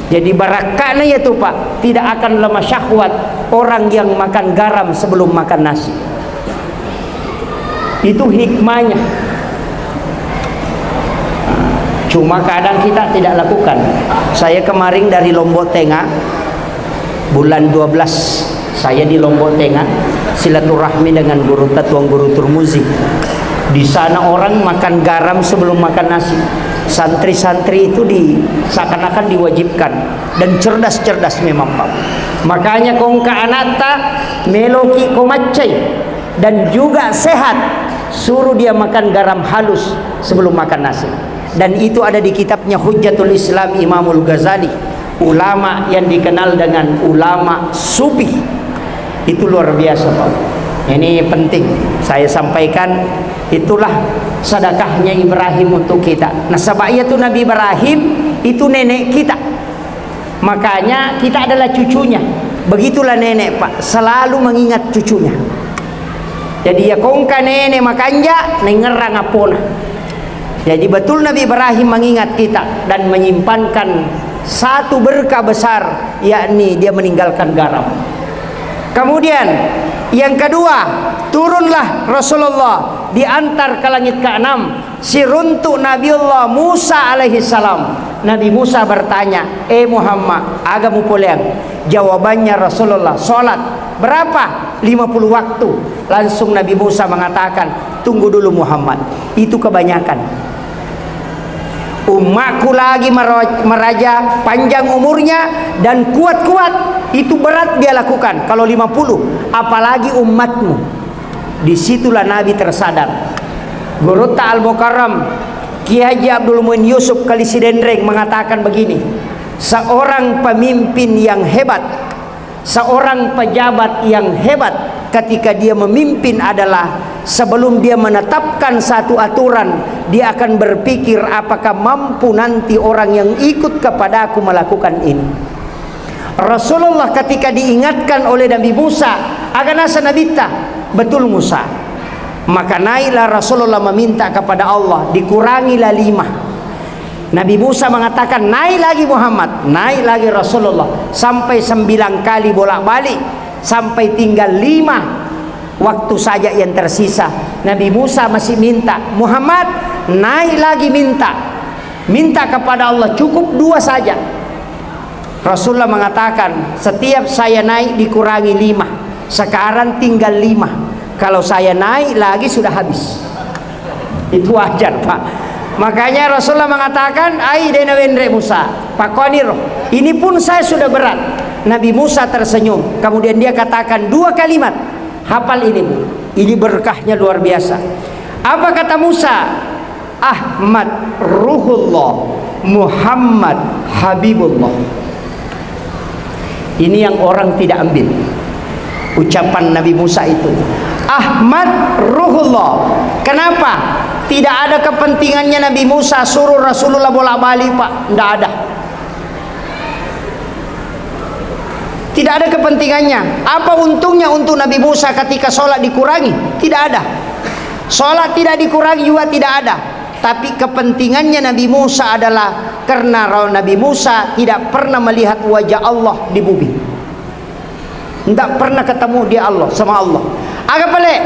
Jadi barakahnya itu, Pak, tidak akan lama syahwat orang yang makan garam sebelum makan nasi. Itu hikmahnya. Cuma kadang kita tidak lakukan. Saya kemarin dari Lombok Tengah, bulan 12 saya di Lombok Tengah silaturahmi dengan guru Tuan Guru Turmuzi. Di sana orang makan garam sebelum makan nasi. Santri-santri itu seakan-akan diwajibkan, dan cerdas-cerdas memang, Pak. Makanya kongka anata meloki komacai, dan juga sehat, suruh dia makan garam halus sebelum makan nasi. Dan itu ada di kitabnya Hujjatul Islam Imamul Ghazali, ulama yang dikenal dengan ulama sufi. Itu luar biasa, Pak. Ini penting saya sampaikan. Itulah sedekahnya Ibrahim untuk kita. Nah, sebabnya itu Nabi Ibrahim itu nenek kita, makanya kita adalah cucunya. Begitulah nenek, Pak, selalu mengingat cucunya. Jadi ya kongka nenek makanja nengerang apona. Jadi betul Nabi Ibrahim mengingat kita dan menyimpankan satu berkah besar, yakni dia meninggalkan garam. Kemudian yang kedua, turunlah Rasulullah diantar ke langit ke-6, si runtuk Nabiullah Musa alaihi salam. Nabi Musa bertanya, Muhammad, agamu pulang? Jawabannya Rasulullah, sholat berapa? 50 waktu. Langsung Nabi Musa mengatakan, tunggu dulu Muhammad, itu kebanyakan. Umatku lagi meraja, panjang umurnya dan kuat-kuat, itu berat dia lakukan kalau 50, apalagi umatmu. Disitulah Nabi tersadar. Guru Al-Mukarram Kiai Haji Abdul Muin Yusuf Kalisidendreng mengatakan begini, seorang pemimpin yang hebat, seorang pejabat yang hebat ketika dia memimpin adalah sebelum dia menetapkan satu aturan, dia akan berpikir apakah mampu nanti orang yang ikut kepadaku melakukan ini. Rasulullah ketika diingatkan oleh Nabi Musa, aganasa nabita, betul Musa, maka naiklah Rasulullah meminta kepada Allah, dikurangilah 5. Nabi Musa mengatakan, naik lagi Muhammad, naik lagi Rasulullah, sampai 9 kali bolak-balik, sampai tinggal 5 waktu saja yang tersisa. Nabi Musa masih minta, Muhammad naik lagi, minta kepada Allah, cukup 2 saja. Rasulullah mengatakan, setiap saya naik dikurangi 5, sekarang tinggal 5, kalau saya naik lagi sudah habis. Itu wajar Pak. Makanya Rasulullah mengatakan, ai dena wendre Musa pakonir, ini pun saya sudah berat. Nabi Musa tersenyum, kemudian dia katakan 2 kalimat, hafal ini Bu, ini berkahnya luar biasa. Apa kata Musa? Ahmad Ruhullah, Muhammad Habibullah. Ini yang orang tidak ambil, ucapan Nabi Musa itu, Ahmad Ruhullah. Kenapa? Tidak ada kepentingannya Nabi Musa suruh Rasulullah bolak-balik Pak, tidak ada. Tidak ada kepentingannya. Apa untungnya untuk Nabi Musa ketika sholat dikurangi? Tidak ada. Sholat tidak dikurangi juga tidak ada. Tapi kepentingannya Nabi Musa adalah karena Nabi Musa tidak pernah melihat wajah Allah di bumi. Tidak pernah ketemu dia Allah sama Allah. Agak pelik.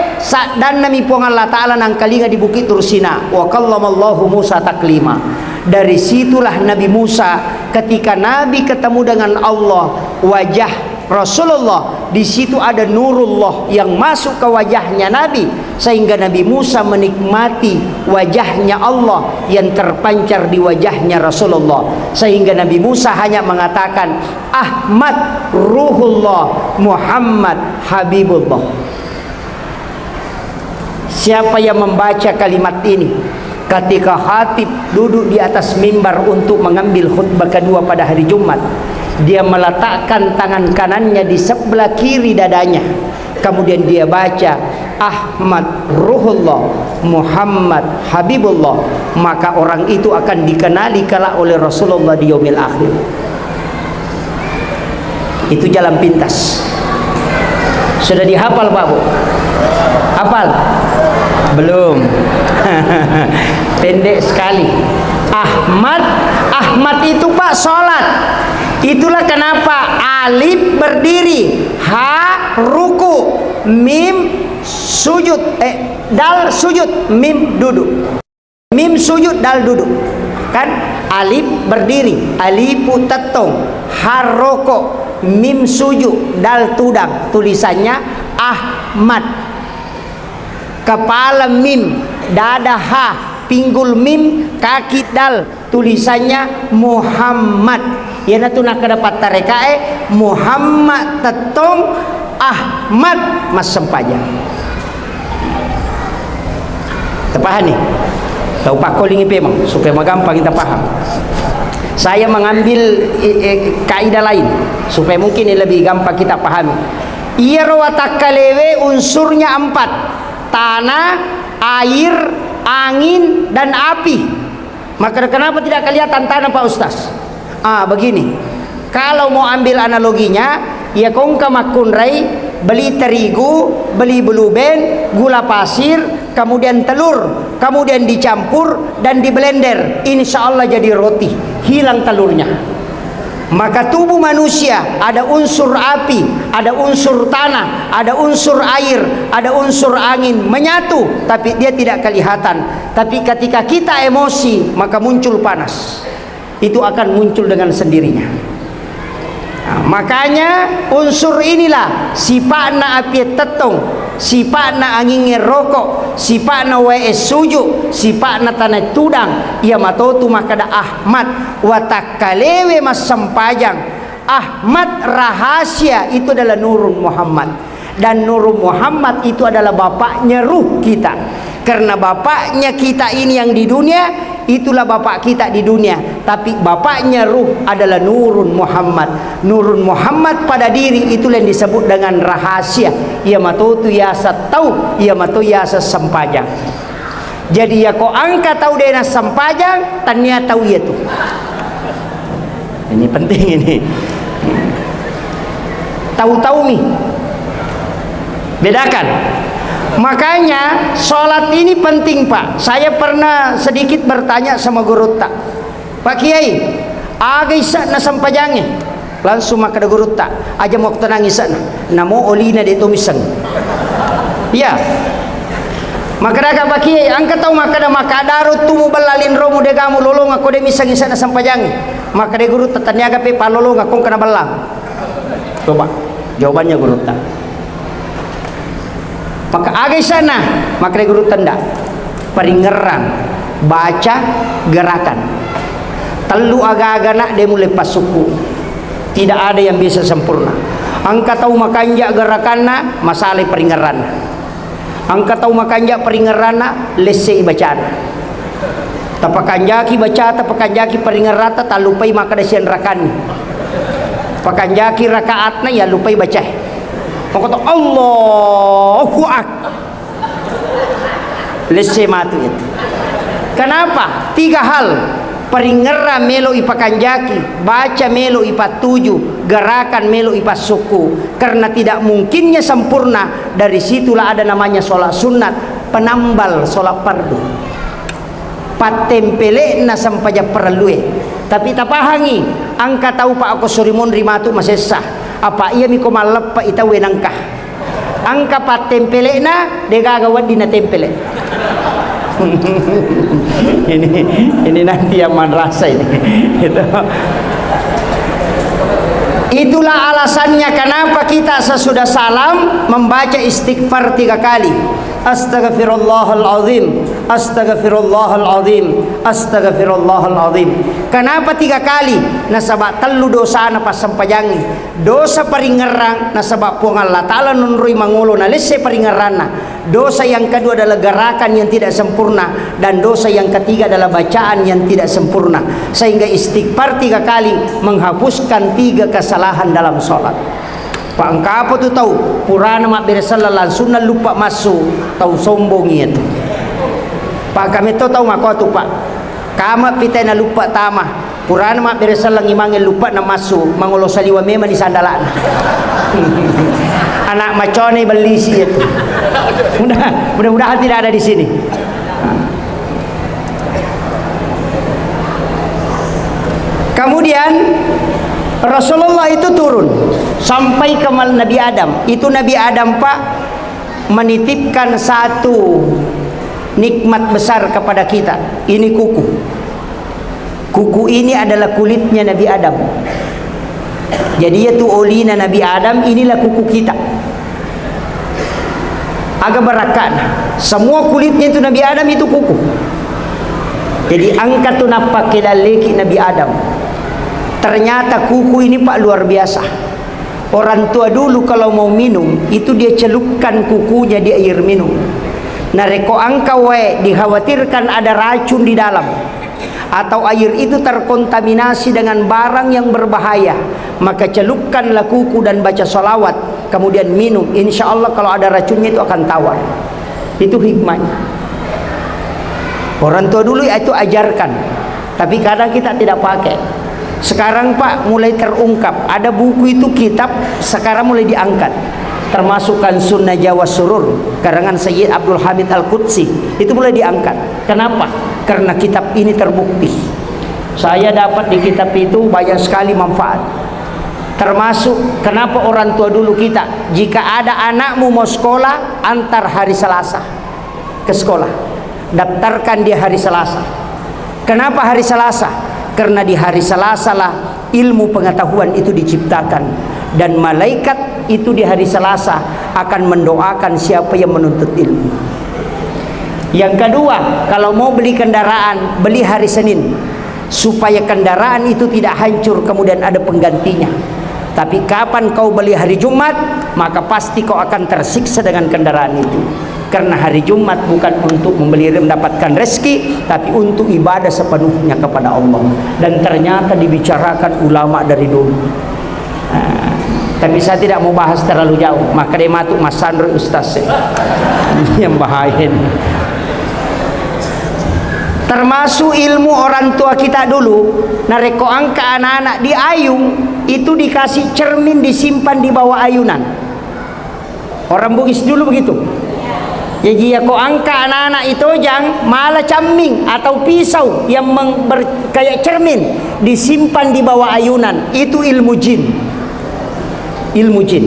Dan Nabi Puang Allah Ta'ala nang kalinga di Bukit Tursina. Wa kallamallahu Musa taklima. Dari situlah Nabi Musa ketika Nabi ketemu dengan Allah, wajah Rasulullah di situ ada nurullah yang masuk ke wajahnya Nabi, sehingga Nabi Musa menikmati wajahnya Allah yang terpancar di wajahnya Rasulullah, sehingga Nabi Musa hanya mengatakan Ahmad Ruhullah, Muhammad Habibullah. Siapa yang membaca kalimat ini ketika khatib duduk di atas mimbar untuk mengambil khutbah kedua pada hari Jumat, dia meletakkan tangan kanannya di sebelah kiri dadanya, kemudian dia baca Ahmad Ruhullah, Muhammad Habibullah, maka orang itu akan dikenali kala oleh Rasulullah di yaumil akhir. Itu jalan pintas. Sudah dihafal Pak Bu? Hafal? Belum. Pendek sekali. Ahmad itu Pak sholat. Itulah kenapa alif berdiri, ha ruku, mim sujud, dal sujud, mim duduk. Mim sujud, dal duduk. Kan alif berdiri, alifu tetong, ha roko, mim sujud, dal tudang. Tulisannya Ahmad. Kepala mim, dada ha, pinggul mim, kaki dal, tulisannya Muhammad. Ya natu nak dapat tarekae Muhammad tetong Ahmad mas sempaja. Terpaham nih? Tahu pak kolingi memang supaya gampang kita paham. Saya mengambil kaidah lain supaya mungkin ini lebih gampang kita pahami. Ia rawatakalewe unsurnya 4. Tanah, air, angin, dan api. Maka kenapa tidak kelihatan tanah Pak Ustaz? Begini, kalau mau ambil analoginya, ya kongka makunrai, beli terigu, beli blueben, gula pasir, kemudian telur, kemudian dicampur dan di blender, insya Allah jadi roti, hilang telurnya. Maka tubuh manusia ada unsur api, ada unsur tanah, ada unsur air, ada unsur angin, menyatu tapi dia tidak kelihatan. Tapi ketika kita emosi maka muncul panas, itu akan muncul dengan sendirinya. Nah, makanya unsur inilah sipakna api tetong, sipakna angin rokok, sipakna wae suju, sipakna tanah tudang, ia matotu makada Ahmad watakalewe mas sempajang. Ahmad rahasia itu adalah Nurun Muhammad, dan Nurun Muhammad itu adalah bapaknya ruh kita. Karena bapaknya kita ini yang di dunia, itulah bapak kita di dunia. Tapi bapaknya ruh adalah Nurun Muhammad. Nurun Muhammad pada diri itulah yang disebut dengan rahasia. Ia matotu yasa tahu, ia matu yasa sempajang. Jadi ya kau angka tahu dena sempajang, tanya tahu ia tu. Ini penting ini. Tahu-tahu nih. Bedakan. Makanya sholat ini penting Pak. Saya pernah sedikit bertanya sama guru tak, Pak Kiai, aga isa na sampajange. Langsung maka ada guru tak, aja mau tenang isa na. Namo olina de tumisang. Ya. Maka daga Pak Kiai, angka tahu maka ada makadaro tumu balalin romu de gamu lolong aku de misang isa na sampajange. Maka de guru tatanya aga pe palolong aku kena balang. Coba jawabannya guru tak. Maka agak sana, maka guru tanda peringeran, baca, gerakan. Telu agak-agak nak dia mulai pasuku. Tidak ada yang bisa sempurna. Angka tahu makanja gerakanna, masalah peringeran. Angka tahu makanja peringeranna, lese bacaan. Tapakanjaki baca, tapakanjaki peringerata, tak lupai maka desian rakan. Pakanjaki rakaatna ya lupai baca. Maka Allahu Akbar. Lese matu itu. Kenapa? 3 hal. Peringera melo ipakanjaki, baca melo ipatuju, gerakan melo ipasuku. Karena tidak mungkinnya sempurna. Dari situlah ada namanya sholat sunat, penambal sholat fardu. Patempele na sampaja perlue. Tapi tak pahangi. Angka tahu Pak aku surimun rimatu masih sah. Apa ia miko malap pa ita wenangkah angka pat tempele na degagawad di na tempele. ini nanti yang rasa ini. Itulah alasannya kenapa kita sesudah salam membaca istighfar 3 kali. Astaghfirullahaladzim, astaghfirullahaladzim, astaghfirullahaladzim. Kenapa 3 kali? Nasabak telu dosa na pas sampajangi. Dosa peringerang nasabak puang Allah Ta'ala nunrui mangulo na lese peringerana. Dosa yang kedua adalah gerakan yang tidak sempurna, dan dosa yang ketiga adalah bacaan yang tidak sempurna. Sehingga istighfar 3 kali menghapuskan 3 kesalahan dalam sholat. Pak angka tu tahu purana mak beresalah sunnah lupa masuk tahu sombong itu. Pak kami tahu mak tu Pak kama pita na lupa tamah purana mak beresalah ngimangin lupa na masuk mangulo saliwa memang di sandalan. Anak macone beli sih itu. Mudah-mudahan tidak ada di sini. Kemudian Rasulullah itu turun sampai ke Nabi Adam. Itu Nabi Adam Pak menitipkan satu nikmat besar kepada kita. Ini kuku. Kuku ini adalah kulitnya Nabi Adam. Jadi itu olina Nabi Adam, inilah kuku kita. Agak berakan. Semua kulitnya itu Nabi Adam itu kuku. Jadi angkat tu napak kelaleki Nabi Adam. Ternyata kuku ini Pak luar biasa. Orang tua dulu kalau mau minum itu dia celupkan kukunya di air minum. Nah reko angka wae dikhawatirkan ada racun di dalam, atau air itu terkontaminasi dengan barang yang berbahaya, maka celupkanlah kuku dan baca sholawat kemudian minum. Insya Allah kalau ada racunnya itu akan tawar. Itu hikmahnya. Orang tua dulu itu ajarkan, tapi kadang kita tidak pakai. Sekarang Pak mulai terungkap, ada buku itu kitab sekarang mulai diangkat. termasukkan Sunnah Jawa Surur karangan Sayyid Abdul Hamid Al-Qudsi, itu mulai diangkat. Kenapa? Karena kitab ini terbukti. Saya dapat di kitab itu banyak sekali manfaat. Termasuk kenapa orang tua dulu kita, jika ada anakmu mau sekolah, antar hari Selasa ke sekolah, daftarkan dia hari Selasa. Kenapa hari Selasa? Karena di hari Selasa lah ilmu pengetahuan itu diciptakan, dan malaikat itu di hari Selasa akan mendoakan siapa yang menuntut ilmu. Yang kedua, kalau mau beli kendaraan, beli hari Senin, supaya kendaraan itu tidak hancur kemudian ada penggantinya. Tapi kapan kau beli hari Jumat, maka pasti kau akan tersiksa dengan kendaraan itu. Karena hari Jumat bukan untuk mendapatkan rezeki, tapi untuk ibadah sepenuhnya kepada Allah. Dan ternyata dibicarakan ulama dari dulu. Tapi saya tidak mau bahas terlalu jauh, maka dia matuk Mas Sandro Ustaz. Ini yang bahaya. Termasuk ilmu orang tua kita dulu, nareko angka anak-anak di ayung itu dikasih cermin disimpan di bawah ayunan. Orang Bugis dulu begitu. Jadi ya ko angka anak-anak itu jang malah camming atau pisau yang kayak cermin disimpan di bawah ayunan. Itu ilmu jin. Ilmu jin.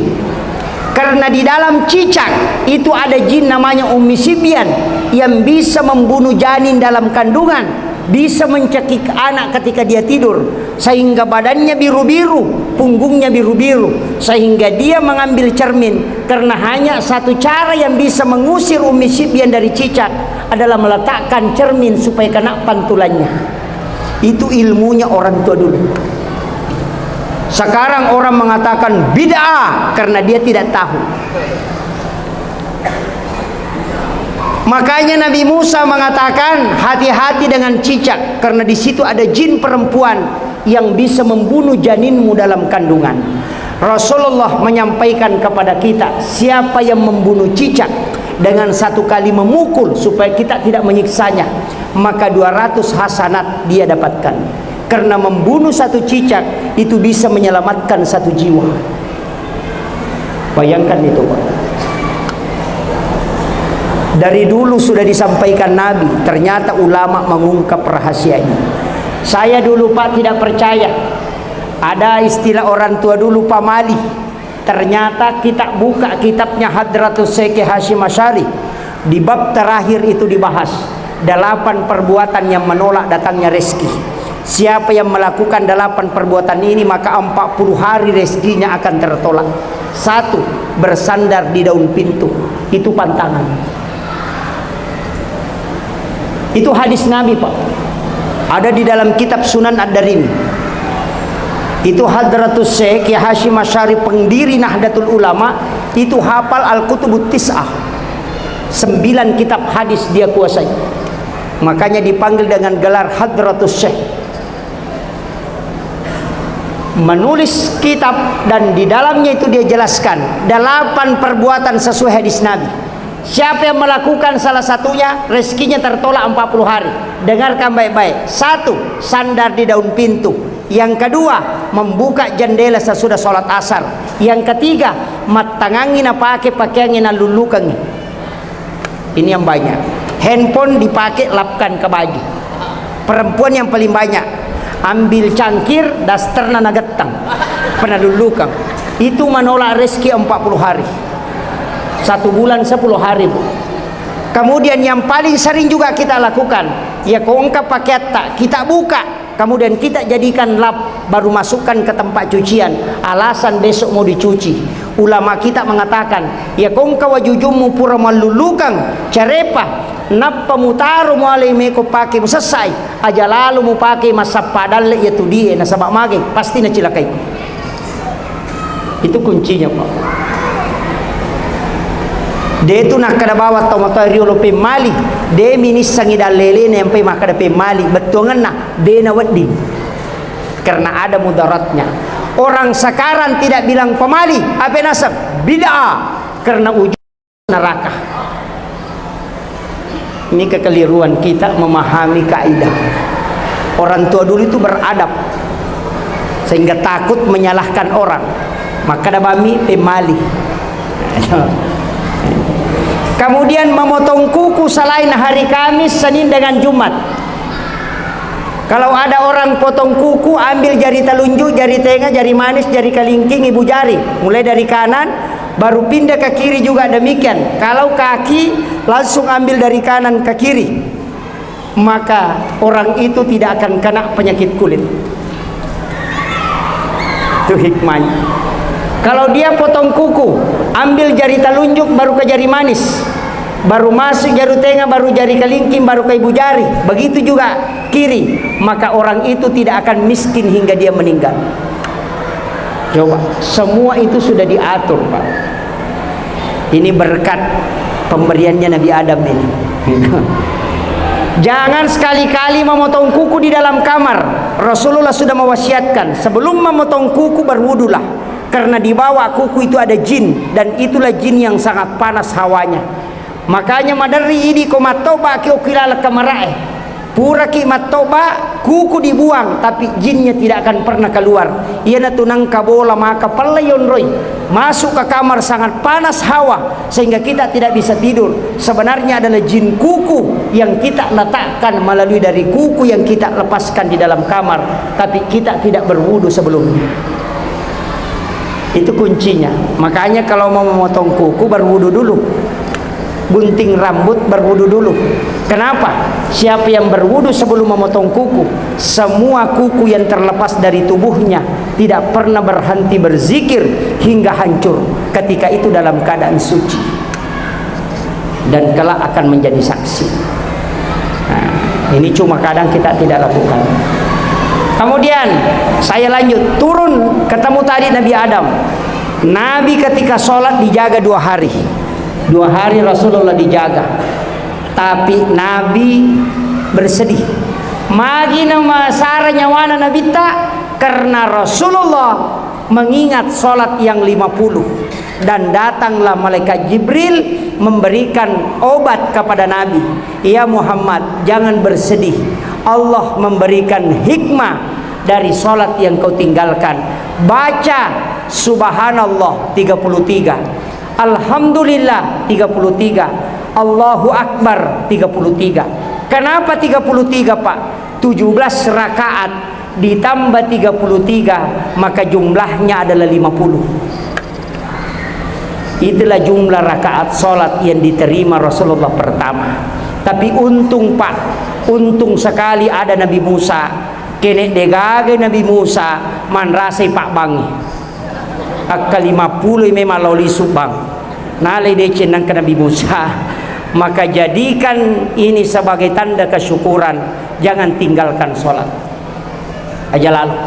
Karena di dalam cicak itu ada jin namanya Ummi Sibyan yang bisa membunuh janin dalam kandungan, bisa mencekik anak ketika dia tidur, sehingga badannya biru-biru, punggungnya biru-biru, sehingga dia mengambil cermin. Karena hanya satu cara yang bisa mengusir Ummi Sibyan dari cicak adalah meletakkan cermin supaya kena pantulannya. Itu ilmunya orang tua dulu. Sekarang orang mengatakan bid'ah karena dia tidak tahu. Makanya Nabi Musa mengatakan hati-hati dengan cicak, karena di situ ada jin perempuan yang bisa membunuh janinmu dalam kandungan. Rasulullah menyampaikan kepada kita, siapa yang membunuh cicak dengan satu kali memukul supaya kita tidak menyiksanya, maka 200 hasanat dia dapatkan. Karena membunuh satu cicak itu bisa menyelamatkan satu jiwa. Bayangkan itu, Pak. Dari dulu sudah disampaikan Nabi, ternyata ulama mengungkap rahasia ini. Saya dulu, Pak, tidak percaya. Ada istilah orang tua dulu pamali. Ternyata kita buka kitabnya Hadratus Syekh Hasyim Asy'ari, di bab terakhir itu dibahas 8 perbuatan yang menolak datangnya rezeki. Siapa yang melakukan 8 perbuatan ini, maka 40 hari rezekinya akan tertolak. 1. Bersandar di daun pintu. Itu pantangan. Itu hadis Nabi, Pak. Ada di dalam kitab Sunan Ad-Darimi. Itu Hadratus Syekh Hasyim Asy'ari, pendiri Nahdlatul Ulama, itu hafal Al-Kutubut Tis'ah. 9 kitab hadis dia kuasai. Makanya dipanggil dengan gelar Hadratus Syekh. Menulis kitab, dan di dalamnya itu dia jelaskan 8 perbuatan sesuai hadis Nabi. Siapa yang melakukan salah satunya, rezekinya tertolak 40 hari. Dengarkan baik-baik. 1. Sandar di daun pintu. Yang kedua, membuka jendela sesudah sholat asar. Yang ketiga, matangangin apa pakai pakaiannya nalulukangi. Ini yang banyak. Handphone dipakai lapkan ke baju. Perempuan yang paling banyak, ambil cangkir dasterna nagetang penalulukan. Itu menolak rezeki 40 hari. 1 bulan 10 hari, Bu. Kemudian yang paling sering juga kita lakukan, ya kongkap pakai tak kita buka, kemudian kita jadikan lap, baru masukkan ke tempat cucian, alasan besok mau dicuci. Ulama kita mengatakan, ya kongka wajujumu pura malulukan carepa napa mutaru mulai meko pakai selesai aja lalu mu pakai masa padal yaitu dia nasabak mage pasti nacilakai. Itu kuncinya, Pak. Dia itu nak kada bawa tau materi lo pemali, dia minis sangi dalele ne sampai makada pemali betongan nah dia nawadi. Karena ada mudaratnya. Orang sekarang tidak bilang pemali, apa nasab? Bid'ah, karena ujung neraka. Ini kekeliruan kita memahami kaidah. Orang tua dulu itu beradab sehingga takut menyalahkan orang. Maka dabami pemali. Kemudian memotong kuku selain hari Kamis, Senin dengan Jumat. Kalau ada orang potong kuku, ambil jari telunjuk, jari tengah, jari manis, jari kelingking, ibu jari, mulai dari kanan baru pindah ke kiri juga demikian. Kalau kaki langsung ambil dari kanan ke kiri, maka orang itu tidak akan kena penyakit kulit. Itu hikmahnya. Kalau dia potong kuku, ambil jari telunjuk baru ke jari manis, baru masuk jari tengah, baru jari kelingking, baru ke ibu jari, begitu juga kiri, maka orang itu tidak akan miskin hingga dia meninggal. Coba, semua itu sudah diatur, Pak. Ini berkat pemberiannya Nabi Adam ini. Jangan sekali-kali memotong kuku di dalam kamar. Rasulullah sudah mewasiatkan, sebelum memotong kuku berwudulah, karena di bawah kuku itu ada jin, dan itulah jin yang sangat panas hawanya. Makanya madari ini komatoba ki okilala kamarae, pura ki matoba, kuku dibuang tapi jinnya tidak akan pernah keluar. Ia natunang kabola maka palayon roy, masuk ke kamar sangat panas hawa sehingga kita tidak bisa tidur. Sebenarnya adalah jin kuku yang kita letakkan melalui dari kuku yang kita lepaskan di dalam kamar, tapi kita tidak berwudu sebelumnya. Itu kuncinya. Makanya kalau mau memotong kuku berwudu dulu, gunting rambut berwudu dulu. Kenapa? Siapa yang berwudu sebelum memotong kuku, semua kuku yang terlepas dari tubuhnya tidak pernah berhenti berzikir hingga hancur ketika itu dalam keadaan suci, dan kelak akan menjadi saksi. Nah, ini cuma kadang kita tidak lakukan. Kemudian saya lanjut turun, ketemu tadi Nabi Adam. Nabi ketika sholat dijaga 2 hari. 2 hari Rasulullah dijaga, tapi Nabi bersedih. Magi nama sara nyawana Nabi tak, karena Rasulullah mengingat sholat yang 50, dan datanglah malaikat Jibril memberikan obat kepada Nabi. Ya Muhammad, jangan bersedih, Allah memberikan hikmah dari sholat yang kau tinggalkan. Baca subhanallah 33, alhamdulillah 33, Allahu Akbar 33. Kenapa 33 Pak? 17 rakaat ditambah 33, maka jumlahnya adalah 50. Itulah jumlah rakaat sholat yang diterima Rasulullah pertama. Tapi untung Pak, untung sekali ada Nabi Musa. Kene degage Nabi Musa manrasai Pak Bangi. Akka 50 memang lauli subang. Nalai decenang ke Nabi Musa. Maka jadikan ini sebagai tanda kesyukuran. Jangan tinggalkan sholat. Aja lalu.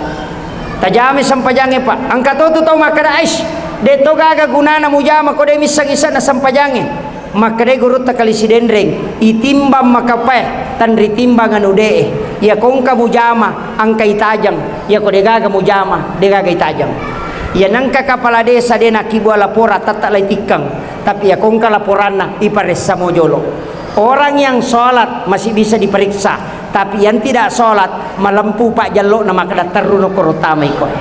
Tajami sampajange Pak. Angkat tu tau makada aish. Deto gaga gunana mujama kode misang-isa na sampajange. Makade gurut takali sidendreng itimbang makapai tan ritimbangan ude ya kongka mujama angkai tajang ya kode gaga mujama de gaga tajang ya nangka kepala desa de nakibua lapora tatak lai tikang tapi ya kongka laporanna iparessa mojolo. Orang yang sholat masih bisa diperiksa, tapi yang tidak sholat malampu Pak Jallo nama kada teruno korotama ikon.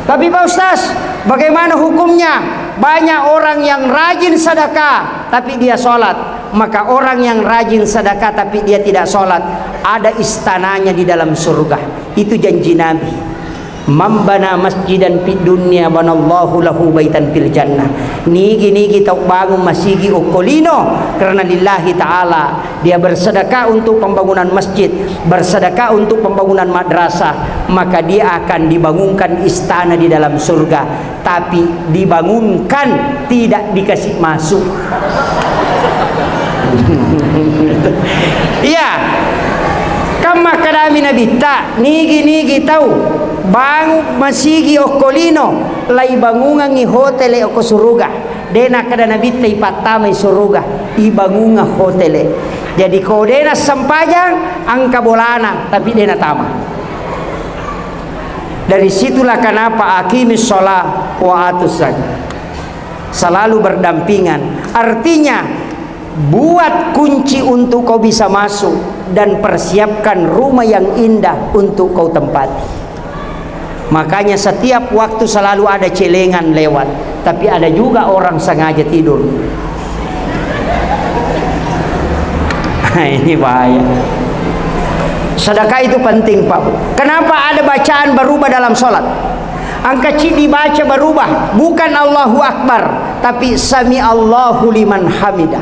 Tapi Pak Ustaz, bagaimana hukumnya? Banyak orang yang rajin sedekah tapi dia sholat. Maka orang yang rajin sedekah tapi dia tidak sholat, ada istananya di dalam surga. Itu janji Nabi. Mambana masjidan fid dunya banallahu lahu baitan fil jannah. Nigi tau bangun masjid okolino karena lillahi ta'ala. Dia bersedekah untuk pembangunan masjid, bersedekah untuk pembangunan madrasah, maka dia akan dibangunkan istana di dalam surga. Tapi dibangunkan, tidak dikasih masuk. Iya. Kama kadami Nabi tak nigi tahu bangun masigi okolino lai bangungan ngi hotele oko suruga dena kada Nabi tai patamai suruga i bangunga hotele. Jadi kau dena sampajang angka bolana tapi dena tama. Dari situlah kenapa akimis sholat wa atus zakat selalu berdampingan. Artinya buat kunci untuk kau bisa masuk dan persiapkan rumah yang indah untuk kau tempati. Makanya setiap waktu selalu ada celengan lewat, tapi ada juga orang sengaja tidur. Ini bahaya. Sedekah itu penting, Pak. Kenapa ada bacaan berubah dalam sholat? Angka C dibaca berubah, bukan Allahu Akbar, tapi Sami Allahu liman hamidah.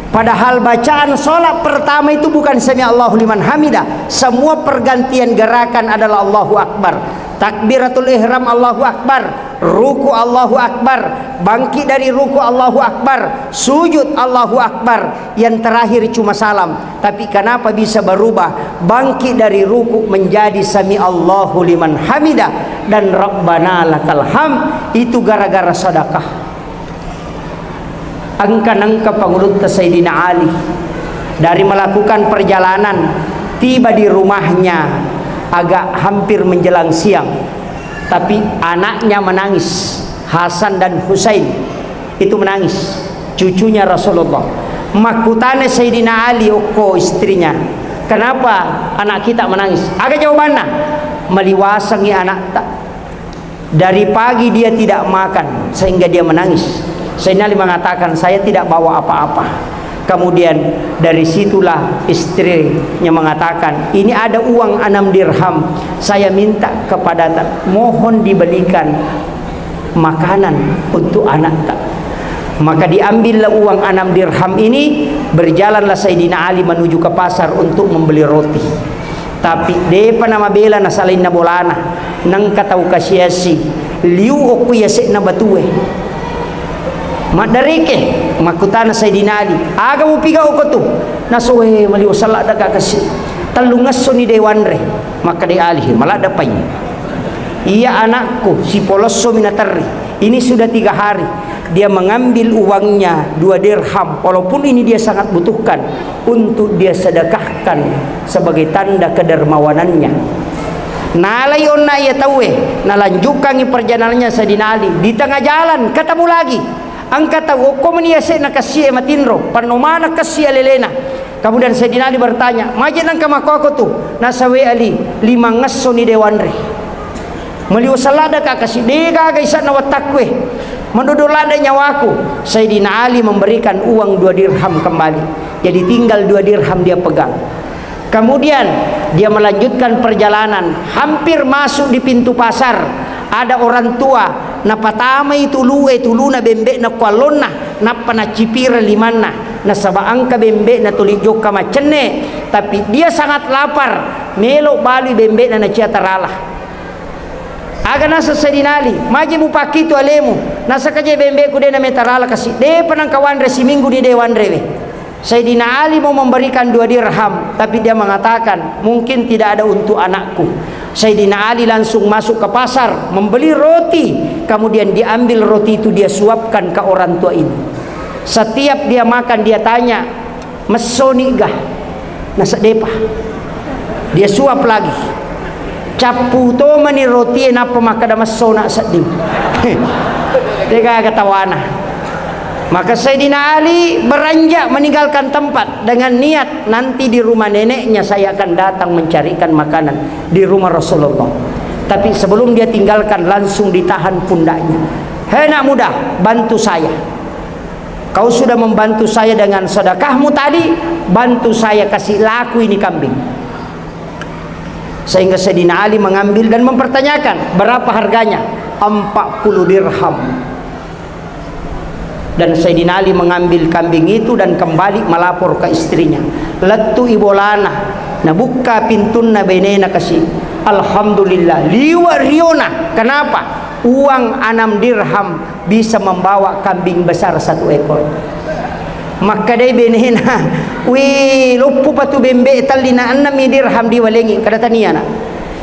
Padahal bacaan sholat pertama itu bukan Sami Allahu liman hamidah. Semua pergantian gerakan adalah Allahu Akbar. Takbiratul ihram Allahu Akbar, ruku Allahu Akbar, bangkit dari ruku Allahu Akbar, sujud Allahu Akbar, yang terakhir cuma salam. Tapi kenapa bisa berubah? Bangkit dari ruku menjadi Sami Allahu liman hamidah dan Rabbana lakal hamd, itu gara-gara sedekah. Angka-angka pengurut Sayyidina Ali dari melakukan perjalanan, tiba di rumahnya agak hampir menjelang siang, tapi anaknya menangis. Hasan dan Husain itu menangis, cucunya Rasulullah. Makutane Sayyidina Ali oko istrinya, kenapa anak kita menangis? Agak jawabannya, meliwasangi anak tak. Dari pagi dia tidak makan sehingga dia menangis. Sayyidina Ali mengatakan, saya tidak bawa apa-apa. Kemudian dari situlah istrinya mengatakan, ini ada uang 6 dirham, saya minta kepada mohon dibelikan makanan untuk anak tak. Maka diambillah uang 6 dirham ini, berjalanlah Sayyidina Ali menuju ke pasar untuk membeli roti. Tapi depa nama bela na salin na bolana nang katau kasiasi liu oku yasek na batue madarike makutana Sayyidina Ali aga upiga oko tu nasuhe maliu salat daga kasi talungas suni dewanre. Maka de Ali malada pai, iya anakku si poloso minatari ini sudah 3 hari dia mengambil uangnya 2 dirham, walaupun ini dia sangat butuhkan, untuk dia sedekahkan sebagai tanda kedermawanannya. Nalay onna ia tahu nalanjutkan perjalanannya Sayyidina Ali. Di tengah jalan ketemu lagi, angkat tahu komuniasi nak kasih matinro panomana kasih lelena. Kemudian Sayyidina Ali bertanya, majen angka makoko tu nasawe Ali 5 ngaso ni dewanre meliu salada ka kasih dega gaisa na watakwe mendodolada nyawaku. Sayyidina Ali memberikan uang 2 dirham kembali, jadi tinggal 2 dirham dia pegang. Kemudian dia melanjutkan perjalanan, hampir masuk di pintu pasar. Ada orang tua na patama itu luna bembe na kualona na panacipira limana na sabaang ka bembe na tulijok ka macene, tapi dia sangat lapar, melo bali bembe na naciataralah. Aga nasa Sayyidina Ali, maji mu pakitu alemu, nasa kaje bembe ku de na metarala kasi de panang kawanre si minggu di dewanre we. Sayyidina Ali mau memberikan 2 dirham, tapi dia mengatakan mungkin tidak ada untuk anakku. Sayyidina Ali langsung masuk ke pasar membeli roti, kemudian diambil roti itu dia suapkan ke orang tua ini. Setiap dia makan dia tanya, mesoni gah nasa depa, dia suap lagi. Capu to mani roti napa makada mesona sadim. Dia ketawana. Maka Sayyidina Ali beranjak meninggalkan tempat dengan niat nanti di rumah neneknya saya akan datang mencarikan makanan di rumah Rasulullah. Tapi sebelum dia tinggalkan langsung ditahan pundaknya. Hei nak muda, bantu saya. Kau sudah membantu saya dengan sedekahmu tadi, bantu saya kasih laku ini kambing. Sehingga Sayyidina Ali mengambil dan mempertanyakan berapa harganya, 40 dirham. Dan Sayyidina Ali mengambil kambing itu dan kembali melapor ke istrinya. Letu ibolana na buka pintuna benena kasih. Alhamdulillah liwa riona. Kenapa? Uang 6 dirham bisa membawa kambing besar 1 ekor. Maka dai benena wi lupu patu bembe talina 6 dirham diwalengi kada taniana.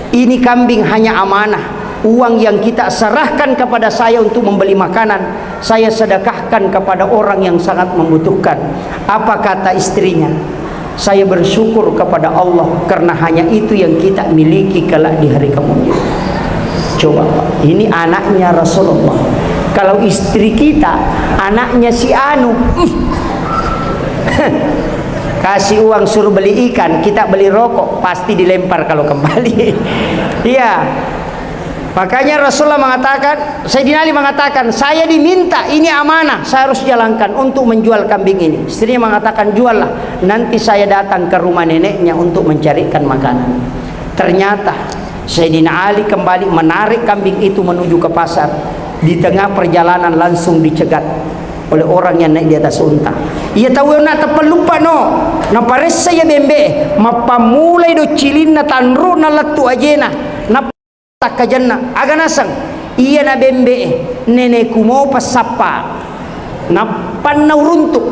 Ini kambing hanya amanah, uang yang kita serahkan kepada saya untuk membeli makanan, saya sedekahkan kepada orang yang sangat membutuhkan. Apa kata istrinya? Saya bersyukur kepada Allah karena hanya itu yang kita miliki kelak di hari kemudian. Coba Pak, ini anaknya Rasulullah. Kalau istri kita anaknya si anu, kasih uang suruh beli ikan, kita beli rokok, pasti dilempar kalau kembali. Iya. Makanya Rasulullah mengatakan, Sayyidina Ali mengatakan, saya diminta, ini amanah, saya harus jalankan untuk menjual kambing ini. Istrinya mengatakan, juallah, nanti saya datang ke rumah neneknya untuk mencarikan makanan. Ternyata Sayyidina Ali kembali menarik kambing itu menuju ke pasar. Di tengah perjalanan langsung dicegat oleh orang yang naik di atas unta. Ia tahu nak terpelupa no, na pares saya bembe, mapamulai do cilin na tanru na latu ajena, na takajana aga nasang. Ia na bembe, nenekku mau pasapa, na panau runtuk.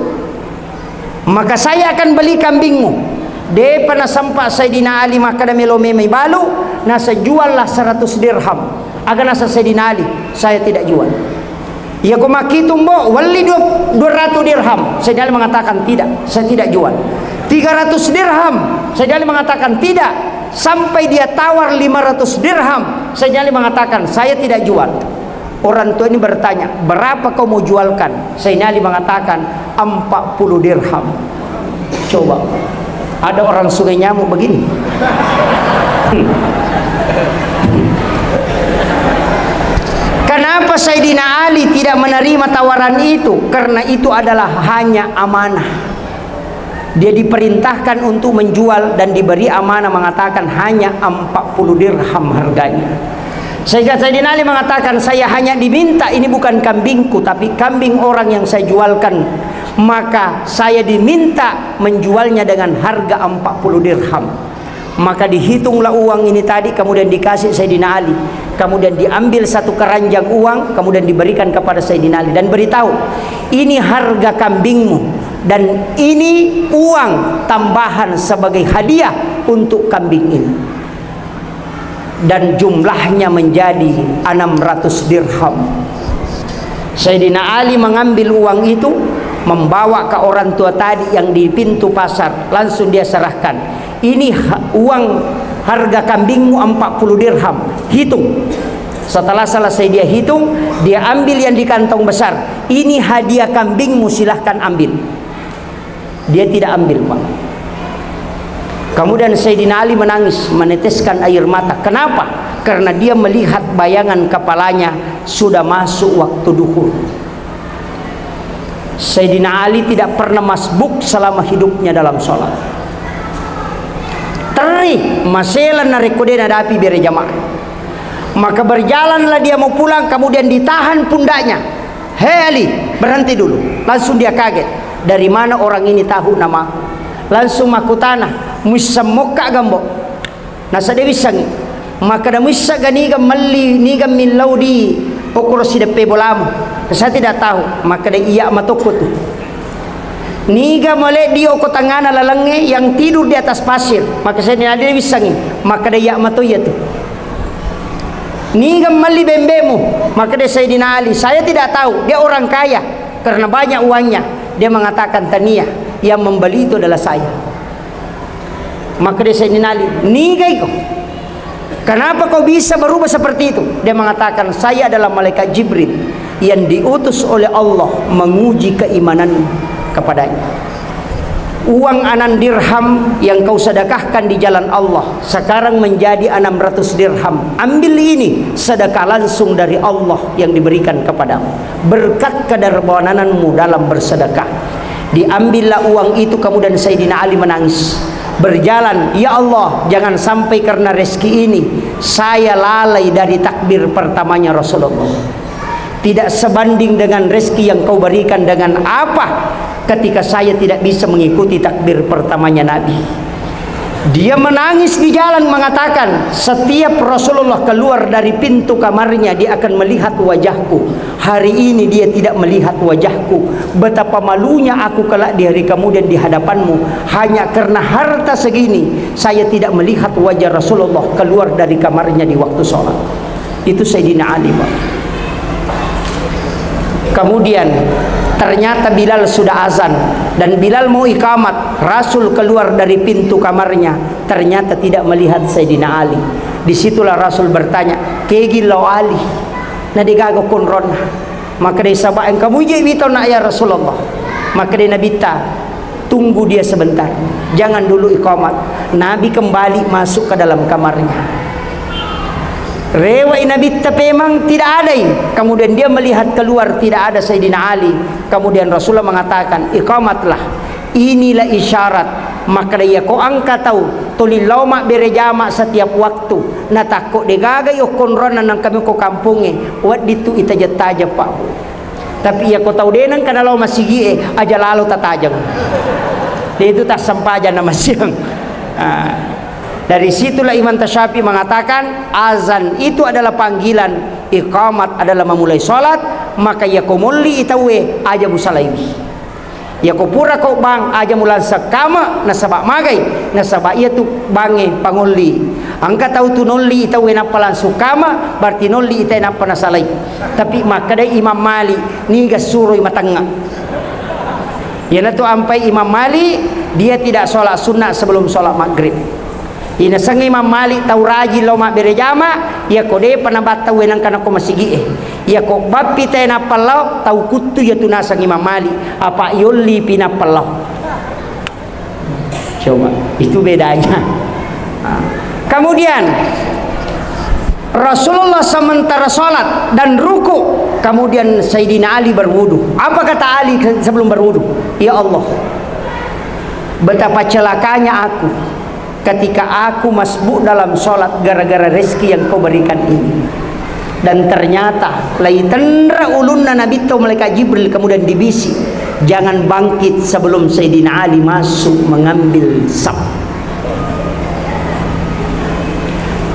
Maka saya akan beli kambingmu. Depa na sampa Sayyidina Ali maka da melome may balu, nasa jual lah 100 dirham. Aga nasa Sayyidina Ali, saya tidak jual. Ya kumaki tumbo wali 200 dirham. Sayyidina Ali mengatakan tidak, saya tidak jual. 300 dirham. Sayyidina Ali mengatakan tidak. Sampai dia tawar 500 dirham. Sayyidina Ali mengatakan saya tidak jual. Orang tua ini bertanya, berapa kau mau jualkan? Sayyidina Ali mengatakan 40 dirham. Coba, ada orang sungai nyamuk begini. Kenapa Sayyidina Ali tidak menerima tawaran itu? Karena itu adalah hanya amanah. Dia diperintahkan untuk menjual dan diberi amanah, mengatakan hanya 40 dirham harganya. Sehingga Sayyidina Ali mengatakan, saya hanya diminta, ini bukan kambingku tapi kambing orang yang saya jualkan. Maka saya diminta menjualnya dengan harga 40 dirham. Maka dihitunglah uang ini tadi, kemudian dikasih Sayyidina Ali. Kemudian diambil satu keranjang uang, kemudian diberikan kepada Sayyidina Ali dan beritahu, ini harga kambingmu dan ini uang tambahan sebagai hadiah untuk kambing ini. Dan jumlahnya menjadi 600 dirham. Sayyidina Ali mengambil uang itu, membawa ke orang tua tadi yang di pintu pasar, langsung dia serahkan. Ini uang harga kambingmu 40 dirham, hitung. Setelah selesai dia hitung, dia ambil yang di kantong besar. Ini hadiah kambingmu, silahkan ambil. Dia tidak ambil, Pak. Kemudian Sayyidina Ali menangis, meneteskan air mata. Kenapa? Karena dia melihat bayangan kepalanya sudah masuk waktu duhur. Sayyidina Ali tidak pernah masbuk selama hidupnya dalam sholat. Teri masalah narekodena dapi bere jamaah. Maka berjalanlah dia mau pulang, kemudian ditahan pundaknya. Hei Ali, berhenti dulu. Langsung dia kaget. Dari mana orang ini tahu nama? Langsung maku tanah, musamuka gambo. Nasa dewi sangi. Maka da musa ganiga malli niga min laudi okoro si depe bolamu. Saya tidak tahu. Maka da iya matokot. Niga mole dio ko tangana lalange yang tidur di atas pasir. Maka saya tidak dewi sangi. Maka da iya matoya tu. Niga malli bembemu. Maka da Sayyidina Ali, saya tidak tahu. Dia orang kaya karena banyak uangnya. Dia mengatakan tania, yang membeli itu adalah saya. Maka dia Sayyidina Ali, nigai kau, kenapa kau bisa berubah seperti itu? Dia mengatakan, saya adalah malaikat Jibril yang diutus oleh Allah menguji keimanan kepadanya. Uang 6 dirham yang kau sedekahkan di jalan Allah sekarang menjadi 600 dirham. Ambil ini, sedekah langsung dari Allah yang diberikan kepadamu. Berkat kedermawananmu dalam bersedekah. Diambillah uang itu, kemudian Sayyidina Ali menangis. Berjalan, ya Allah, jangan sampai karena rezeki ini saya lalai dari takbir pertamanya Rasulullah. Tidak sebanding dengan rezeki yang kau berikan dengan apa ketika saya tidak bisa mengikuti takbir pertamanya Nabi. Dia menangis di jalan, mengatakan, setiap Rasulullah keluar dari pintu kamarnya dia akan melihat wajahku. Hari ini dia tidak melihat wajahku. Betapa malunya aku kelak di hari kemudian di hadapanmu. Hanya karena harta segini saya tidak melihat wajah Rasulullah keluar dari kamarnya di waktu sholat. Itu Sayyidina Ali, Pak. Kemudian ternyata Bilal sudah azan dan Bilal mau iqamat. Rasul keluar dari pintu kamarnya, ternyata tidak melihat Sayyidina Ali. Disitulah Rasul bertanya, "Kegilo Ali?" Na digago kunron. Maka dia sabak, "Kamu je bito na ya Rasulullah." Maka dia nabita, "Tunggu dia sebentar. Jangan dulu iqamat." Nabi kembali masuk ke dalam kamarnya. Rewai Nabi memang tidak ada. Kemudian dia melihat keluar tidak ada Sayyidina Ali. Kemudian Rasulullah mengatakan, iqamatlah, inilah isyarat. Maka dia ko angka tahu tulilau mak berejama setiap waktu. Na takut degaga yo konronan nang kami ko kampunge. Wat ditu ita jetaja pak. Tapi ya ko tahu denang kana law masigi aja lalu tatajang. Dia itu tak sampajan nama siang. Dari situlah Imam Tasyafi mengatakan azan itu adalah panggilan, iqamat adalah memulai salat, maka ya kumuli itawe aja busalaimi. Ya ko pura ko bang aja mulan sakama nasaba magay nasaba iya tu bange panguli. Angka tahu tu noli itawe napalan sukama berarti noli ita napa nasalay. Tapi maka dai Imam Malik ni gasuroy matanga. Ya na tu ampai Imam Malik dia tidak sholat sunnah sebelum sholat maghrib. Ina sang Imam Malik tahu rajin lo mak berjama ya kode panabat tahu enang kana ko masigi ya ko bapi tay na palau tahu kutu ya tuna sang Imam Malik apa yolli pina palau. Coba itu bedanya. Kemudian Rasulullah sementara sholat dan ruku, kemudian Sayyidina Ali berwudu. Apa kata Ali sebelum berwudu? Ya Allah, betapa celakanya aku ketika aku masbuk dalam sholat gara-gara rezeki yang kau berikan ini. Dan ternyata lai tendra ulunna Nabi to malaikat Jibril kemudian dibisi, jangan bangkit sebelum Sayyidina Ali masuk mengambil saf.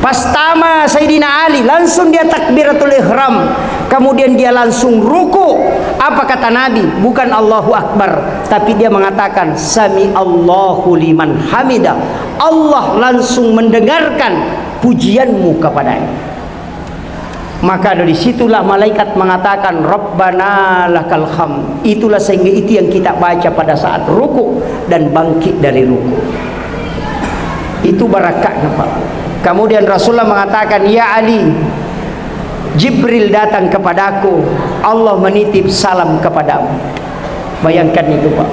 Pastama Sayyidina Ali langsung dia takbiratul ihram, kemudian dia langsung ruku. Apa kata Nabi? Bukan Allahu Akbar, tapi dia mengatakan sami Allahu liman hamida. Allah langsung mendengarkan pujianmu kepadanya. Maka dari situlah malaikat mengatakan Rabbana lakal hamd. Itulah sehingga itu yang kita baca pada saat ruku dan bangkit dari ruku. Itu barakatnya Pak. Kemudian Rasulullah mengatakan, ya Ali, Jibril datang kepadaku, Allah menitip salam kepadamu. Bayangkan itu Pak.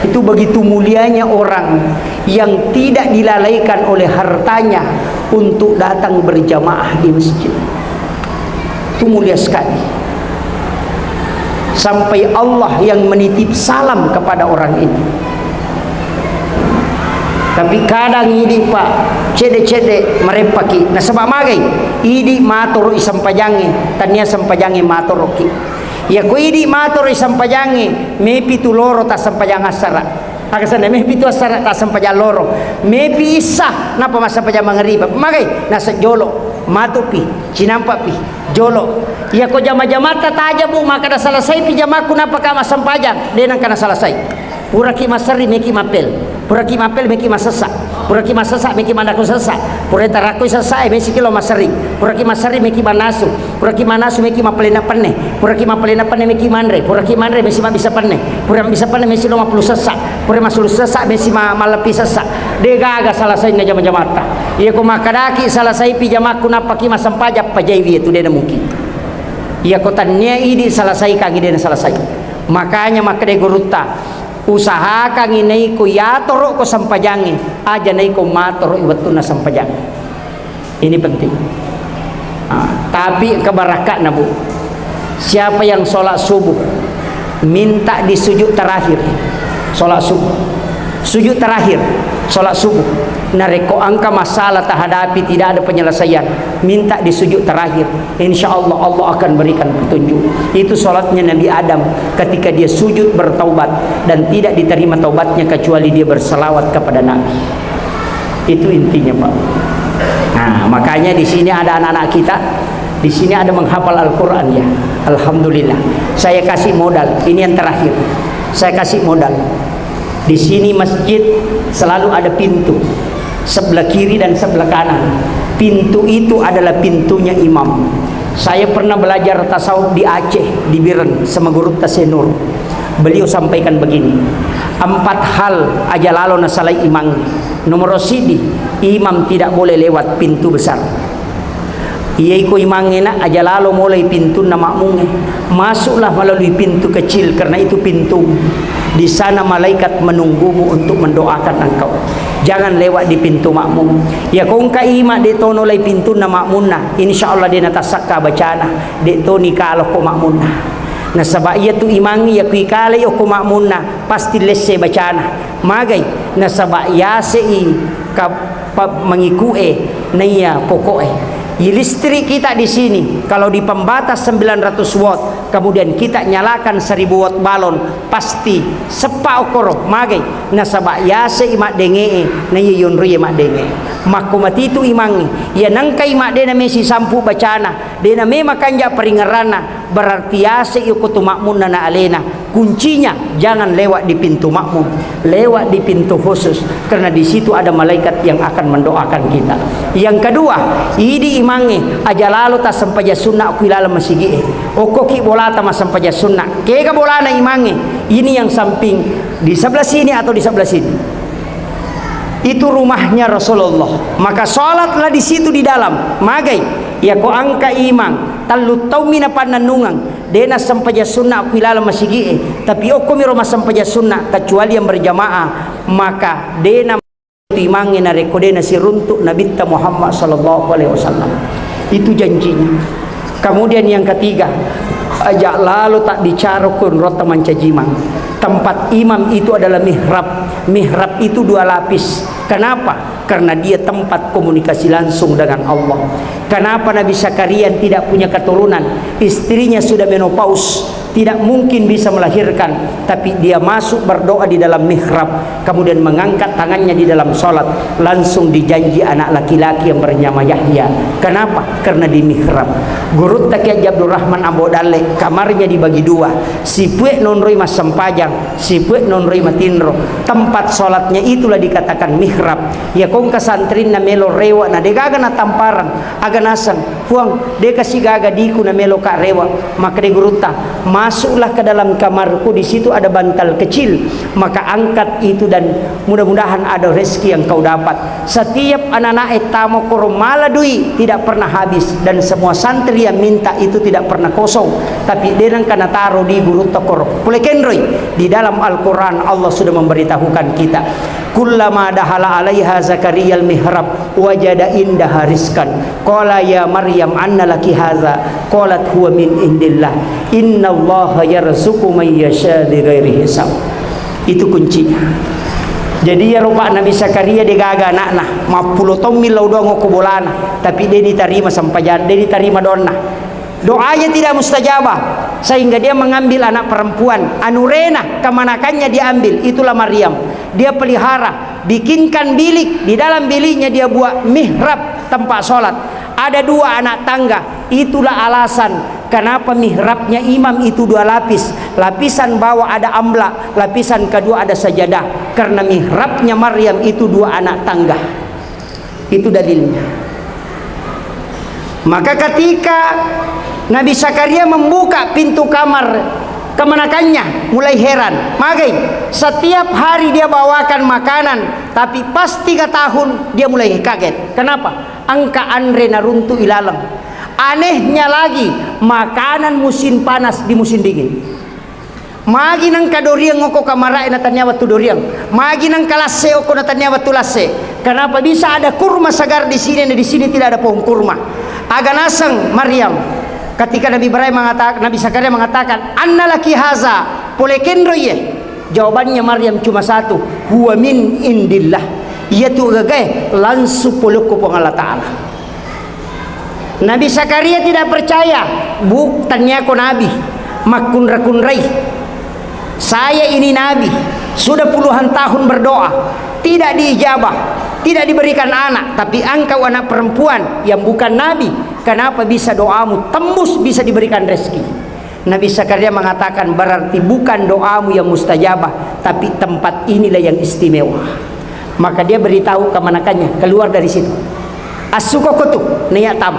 Itu begitu mulianya orang yang tidak dilalaikan oleh hartanya untuk datang berjamaah di masjid. Itu mulia sekali. Sampai Allah yang menitip salam kepada orang itu. Tapi kadang ini Pak cede-cede merepaki nasabak magai idi matur isam pajange tania sampajange matur ki ya ko idi matur isam pajange mepi tu loro ta sampajang asara akasana mepi tu asara ta sampajang loro mepi isah napa masa pajang mangriba magai nasa jolo matupi cinampa pi jolo ya ko jama-jamata taja bu maka da selesai pi jamaku napa ka masampajang denang kana selesai pura ki masari meki mapel pura ki mapel meki masasa pura ki masasa meki manaku sasa pura taraku sasa meki kilo masari pura ki masari meki manasu pura ki manasu meki mapelena penne pura ki mapelena penne meki manre pura ki manre meki bisa penne pura bisa penne meki lo mapulu sasa pura masulu sasa meki malapi sasa degaga selesai na jama-jamata iya ko makadaki selesai pi jamaku napa ki masampajak pajaiwi itu dena mungkin iya ko tannya idi selesai kagi dena selesai makanya makade guruta usahakan inay ko yatoro ko sampajangi aja nay ko matoro iwatu na sampajangi. Ini penting. Tapi kebarakah na bu, siapa yang sholat subuh minta di sujud terakhir sholat subuh, sujud terakhir sholat subuh nareko angka masalah tak hadapi tidak ada penyelesaian minta di sujud terakhir insya Allah Allah akan berikan petunjuk. Itu sholatnya Nabi Adam ketika dia sujud bertaubat dan tidak diterima taubatnya kecuali dia berselawat kepada Nabi. Itu intinya Pak. Nah makanya di sini ada anak-anak kita di sini ada menghafal Al-Quran ya. Alhamdulillah saya kasih modal ini yang terakhir saya kasih modal. Di sini masjid selalu ada pintu sebelah kiri dan sebelah kanan. Pintu itu adalah pintunya imam. Saya pernah belajar tasawuf di Aceh di Biren sama guru Tasenur. Beliau sampaikan begini, 4 hal aja lalu nasalai imam. Nomor sidi imam tidak boleh lewat pintu besar. Iyaiku imangena aja lalu mulai pintu na makmum masuklah melalui pintu kecil karena itu pintu di sana malaikat menunggumu untuk mendoakan engkau. jangan lewat di pintu makmum. Ya kong ka ima de tono lay pintu na makmunna, insyaallah de natasakka bacana de to ni kalo ko makmunna. Na sabab iya tu imangi ya kui kale ko makmunna pasti lesse bacana. Magay na sabab ya sei ka mengikue na iya pokoe. Listrik kita di sini kalau di pembatas 900 watt kemudian kita nyalakan 1000 watt balon pasti sepa okoro magai nasaba yase imak denge na yonri imak denge makumati itu imangi ya nangkai imak dena mesi sampu bacana dena me makanja peringarana berarti yase ikutu makmun na alena. Kuncinya jangan lewat di pintu makmum, lewat di pintu khusus karena di situ ada malaikat yang akan mendoakan kita. Yang kedua, idi imangi aja lalu ta sampaja sunnah kuilala masigi. Okoki bolata mas sampaja sunnah. Kega bolana imangi. Ini yang samping di sebelah sini atau di sebelah sini. Itu rumahnya Rasulullah. Maka sholatlah di situ di dalam. Magai ya ko angka imang talu tau mina pananungang. Dena sampaja sunnah kuilala masigi tapi oko miro sampaja sunnah kecuali yang berjamaah maka dena timangi na rekodena si runtuk Nabi Muhammad sallallahu alaihi wasallam. Itu janjinya. Kemudian yang ketiga, ajak lalu tak dicarokun rota mancajimang. Tempat imam itu adalah mihrab. Mihrab itu 2 lapis. Kenapa? Karena dia tempat komunikasi langsung dengan Allah. Kenapa Nabi Zakaria tidak punya keturunan? Istrinya sudah menopause, tidak mungkin bisa melahirkan, tapi dia masuk berdoa di dalam mihrab, kemudian mengangkat tangannya di dalam sholat, langsung dijanji anak laki-laki yang bernama Yahya. Kenapa? Karena di mihrab. Gurut takia Abdul Rahman Ambodale, kamarnya dibagi 2. Si puek nonroi mas sempajang, si puek nonroi matinro. Tempat sholatnya itulah dikatakan mihrab. Ya kong kasantrin na melo rewa na degaga na tamparan aga nasang huang de kasih gaga diku na melo ka rewa maka de guruta masuklah ke dalam kamarku, di situ ada bantal kecil, maka angkat itu dan mudah-mudahan ada rezeki yang kau dapat. Setiap anak-anak tamu koromala dui tidak pernah habis dan semua santri yang minta itu tidak pernah kosong, tapi denang kana taruh di guruta koro pulekendroi. Di dalam Al-Quran Allah sudah memberitahukan kita, kullama dahala alaiha Zakaria al-mihrab wajada indaha rizkan qala ya Maryam anna laki hadza qalat huwa min indillah innallaha yarzuqu man yasha bighairi hisab. Itu kuncinya. Jadi ya rupa Nabi Zakaria digaga anakna 50 tahun milau dongo kubolana tapi dia diterima sampai dia diterima donna. Doanya tidak mustajabah sehingga dia mengambil anak perempuan anurena kemanakannya diambil, itulah Maryam. Dia pelihara, bikinkan bilik, di dalam biliknya dia buat mihrab tempat sholat. Ada 2 anak tangga. Itulah alasan kenapa mihrabnya imam itu 2 lapis. Lapisan bawah ada amla, lapisan kedua ada sajadah. Karena mihrabnya Maryam itu 2 anak tangga. Itu dalilnya. Maka ketika Nabi Zakaria membuka pintu kamar kemanakannya, mulai heran. Magai setiap hari dia bawakan makanan, tapi pas 3 tahun dia mulai kaget. Kenapa? Angka andre naruntu ilalang. Anehnya lagi, makanan musim panas di musim dingin. Magi nang kadoriang ngoko kamarai natanya waktu doriang. Magi nang kalase oko natanya waktu lase. Kenapa bisa ada kurma segar di sini dan di sini tidak ada pohon kurma? Agak nasang Maryam. Ketika Nabi Zakaria mengatakan, "Anna laki haza?" Polekendro ye. Jawabannya Maryam cuma satu, "Huwa min indillah." Ia tu gagai langsung polok ko Allah Taala. Nabi Zakaria tidak percaya. Tanya ko Nabi, makunrai. Saya ini Nabi, sudah puluhan tahun berdoa, tidak diijabah, tidak diberikan anak, tapi engkau anak perempuan yang bukan Nabi, kenapa bisa doamu tembus, bisa diberikan rezeki? Nabi Zakaria mengatakan, berarti bukan doamu yang mustajabah, tapi tempat inilah yang istimewa. Maka dia beritahu kemanakannya, keluar dari situ. As-sukokotu niat tam.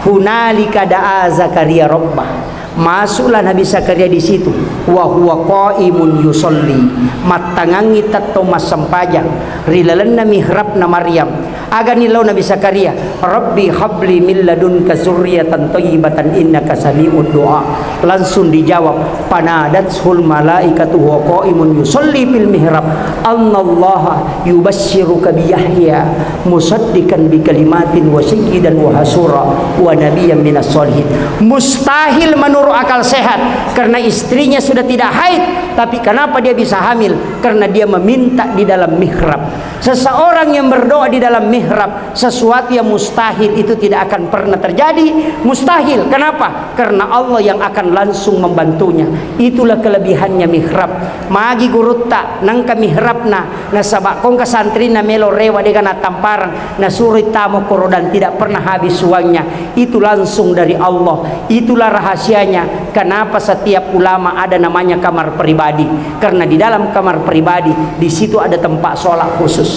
Hunalika da'a Zakaria rabbah. Masuklah Nabi Zakaria di situ. wa huwa qaimun yusolli matangangi tatto masampajang rilalanna mihrabna Maryam agani law Nabi Zakaria Rabbi habli min ladunka zurriyatan thayyibatan innaka sami'ud du'a langsung dijawab panadatul malaikatu wa qaimun yusolli fil mihrab annallaha yubassyiruka bi Yahya musaddiqan bi kalimatin wa sayyidan wa hasura wa nabiyyan minas sholihin. Mustahil menurut akal sehat karena istrinya sudah tidak haid, tapi kenapa dia bisa hamil? Karena dia meminta di dalam mihrab. Seseorang yang berdoa di dalam mihrab, sesuatu yang mustahil itu tidak akan pernah terjadi. Mustahil. Kenapa? Karena Allah yang akan langsung membantunya. Itulah kelebihannya mihrab. Magi gurutta nangka mihrabna nasabak kong kasantrina melo rewa dengan tamparang nasuri tamu korodan tidak pernah habis uangnya. Itu langsung dari Allah. Itulah rahasianya. Kenapa setiap ulama ada namanya kamar pribadi? Karena di dalam kamar pribadi di situ ada tempat sholat khusus.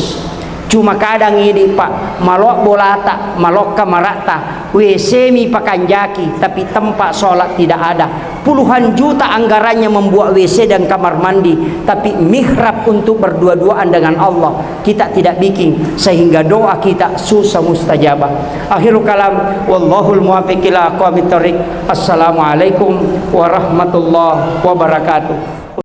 Cuma kadang ini Pak malok bolata, malok kamarata, WC mi pakanjaki, tapi tempat sholat tidak ada. Puluhan juta anggarannya membuat WC dan kamar mandi, tapi mihrab untuk berdua-duaan dengan Allah kita tidak bikin, sehingga doa kita susah mustajabah. Akhirul kalam, wallahul muwaffiq ila aqwamit thoriq. Assalamualaikum warahmatullahi wabarakatuh.